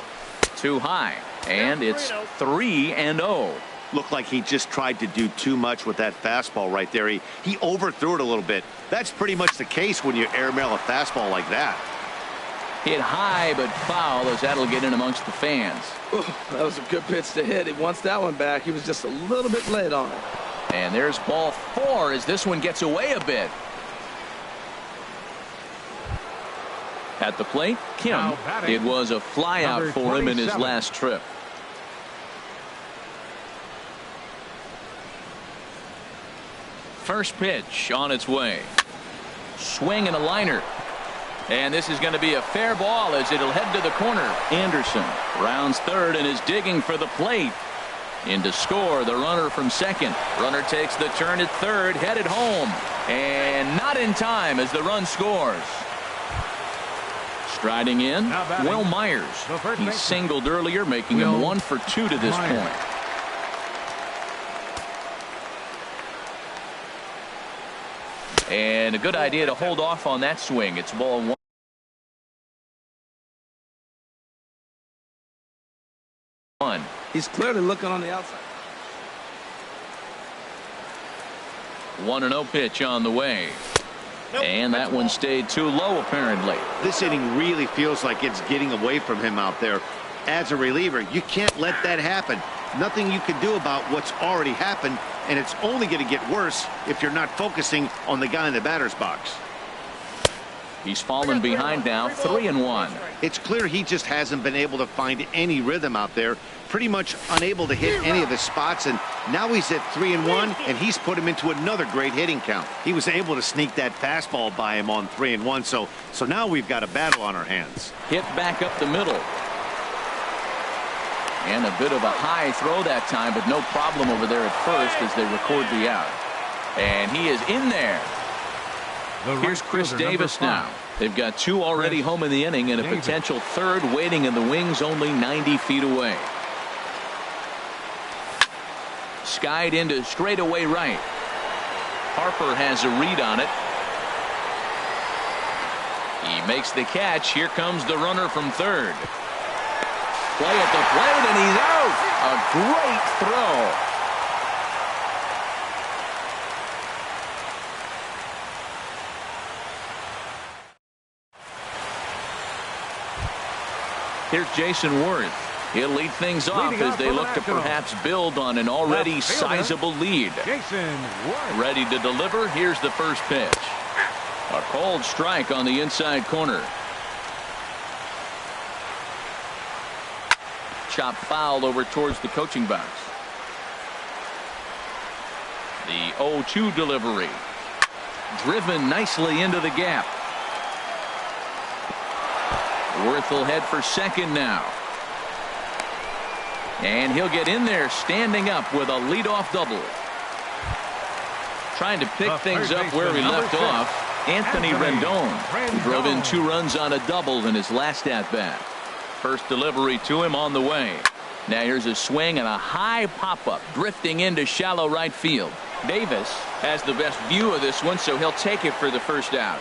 Too high. And it's 3-0. Looked like he just tried to do too much with that fastball right there. He overthrew it a little bit. That's pretty much the case when you airmail a fastball like that. Hit high but foul as that'll get in amongst the fans. Ooh, that was a good pitch to hit. He wants that one back. He was just a little bit late on it. And there's ball 4 as this one gets away a bit. At the plate, Kim. It was a fly out for him in his last trip. First pitch on its way. Swing and a liner. And this is going to be a fair ball as it'll head to the corner. Anderson rounds third and is digging for the plate. In to score, the runner from second. Runner takes the turn at third, headed home. And not in time as the run scores. Striding in, Will Myers. He singled earlier, making him 1 for 2 to this point. And a good idea to hold off on that swing. It's ball 1. He's clearly looking on the outside. 1-0 pitch on the way. And that one stayed too low, apparently. This inning really feels like it's getting away from him out there. As a reliever, you can't let that happen. Nothing you can do about what's already happened, and it's only going to get worse if you're not focusing on the guy in the batter's box. He's fallen behind now, 3-1. It's clear he just hasn't been able to find any rhythm out there. Pretty much unable to hit any of his spots, and now he's at 3-1, and he's put him into another great hitting count. He was able to sneak that fastball by him on 3-1, so now we've got a battle on our hands. Hit back up the middle. And a bit of a high throw that time, but no problem over there at first as they record the out. And he is in there. Here's Chris Davis now. They've got 2 already home in the inning and a potential third waiting in the wings only 90 feet away. Skied into straightaway right. Harper has a read on it. He makes the catch. Here comes the runner from third. Play at the plate, and he's out. A great throw. Here's Jason Worth. He'll lead things off as they look to perhaps build on an already sizable lead. Ready to deliver. Here's the first pitch. A cold strike on the inside corner. Chop foul over towards the coaching box. The 0-2 delivery. Driven nicely into the gap. Worth will head for second now. And he'll get in there standing up with a leadoff double. Trying to pick things up where he left off. Anthony Rendon, who drove in 2 runs on a double in his last at-bat. First delivery to him on the way. Now here's a swing and a high pop-up drifting into shallow right field. Davis has the best view of this one, so he'll take it for the first out.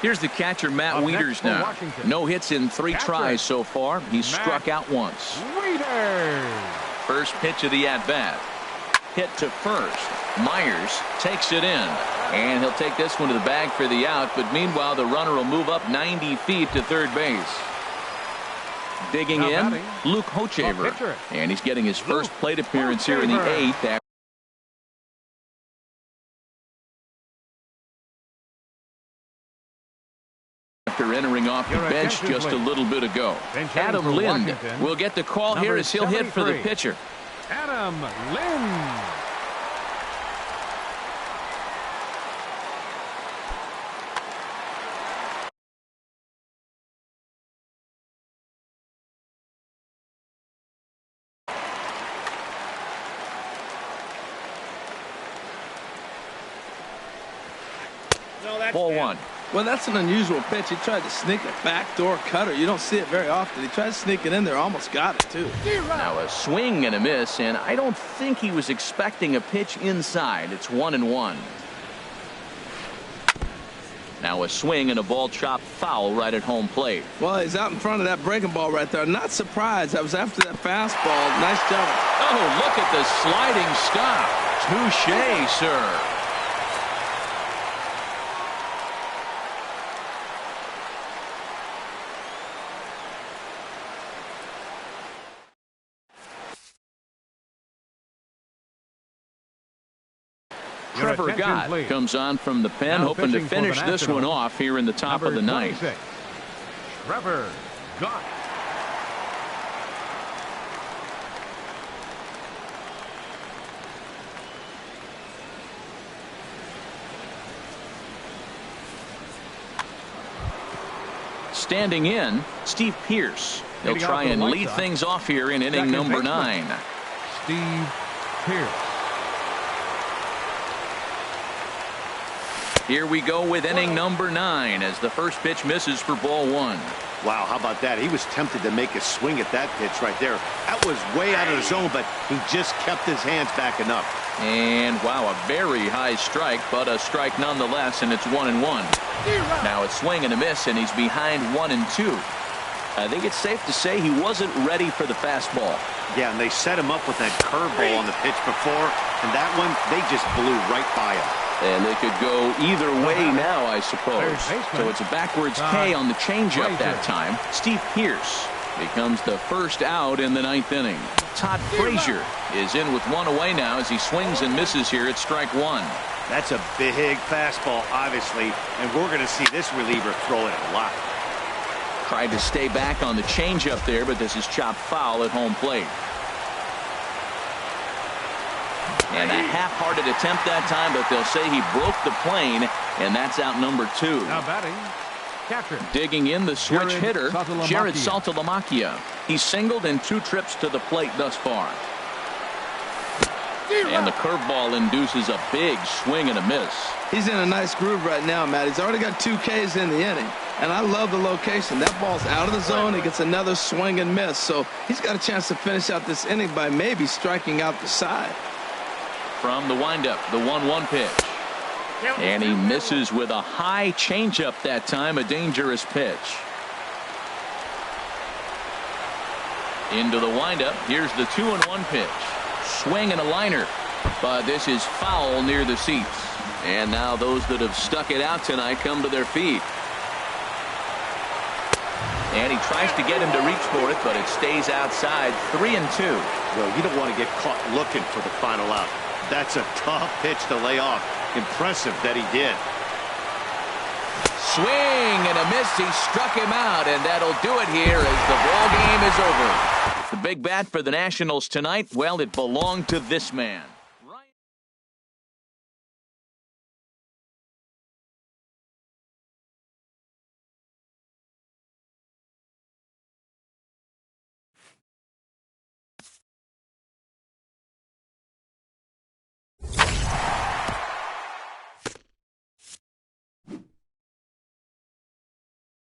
Here's the catcher, Matt Wieters now. No hits in 3 tries so far. He's struck out once. First pitch of the at-bat. Hit to first. Myers takes it in. And he'll take this one to the bag for the out. But meanwhile, the runner will move up 90 feet to third base. Digging in, Luke Hochevar. And he's getting his first plate appearance here in the 8th. After entering off the bench just a little bit ago. Adam Lind will get the call here as he'll hit for the pitcher. Adam Lind. Ball 1. Well, that's an unusual pitch. He tried to sneak a backdoor cutter. You don't see it very often. He tried to sneak it in there, almost got it too. Now a swing and a miss, and I don't think he was expecting a pitch inside. It's 1-1. Now a swing and a ball chopped foul right at home plate. Well, he's out in front of that breaking ball right there. Not surprised. I was after that fastball. Nice job. Oh, look at the sliding stop. Touche, sir. Trevor Gott comes on from the pen, hoping to finish this one off here in the top of the 9th. Trevor Gott. Standing in, Steve Pearce. He'll try and lead things off here in inning number 9. Steve Pearce. Here we go with inning number 9 as the first pitch misses for ball 1. Wow, how about that? He was tempted to make a swing at that pitch right there. That was way out of the zone, but he just kept his hands back enough. And wow, a very high strike, but a strike nonetheless, and it's 1-1. Now a swing and a miss, and he's behind 1-2. I think it's safe to say he wasn't ready for the fastball. Yeah, and they set him up with that curveball on the pitch before, and that one, they just blew right by him. And they could go either way now, I suppose. So it's a backwards K on the changeup that time. Steve Pearce becomes the first out in the 9th inning. Todd Frazier is in with 1 away now as he swings and misses here at strike 1. That's a big fastball, obviously, and we're going to see this reliever throw it a lot. Tried to stay back on the changeup there, but this is chopped foul at home plate. And a half-hearted attempt that time, but they'll say he broke the plane, and that's out number 2. Now batting, catcher. Digging in, the switch hitter, Jared Saltalamacchia. He's singled in 2 trips to the plate thus far. And the curveball induces a big swing and a miss. He's in a nice groove right now, Matt. He's already got 2 Ks in the inning. And I love the location. That ball's out of the zone. He gets another swing and miss. So he's got a chance to finish out this inning by maybe striking out the side. From the windup, the 1-1 pitch. And he misses with a high changeup that time, a dangerous pitch. Into the windup, here's the 2-1 pitch. Swing and a liner, but this is foul near the seats. And now those that have stuck it out tonight come to their feet. And he tries to get him to reach for it, but it stays outside. 3-2. Well, you don't want to get caught looking for the final out. That's a tough pitch to lay off. Impressive that he did. Swing and a miss. He struck him out, and that'll do it here as the ball game is over. The big bat for the Nationals tonight, well, it belonged to this man.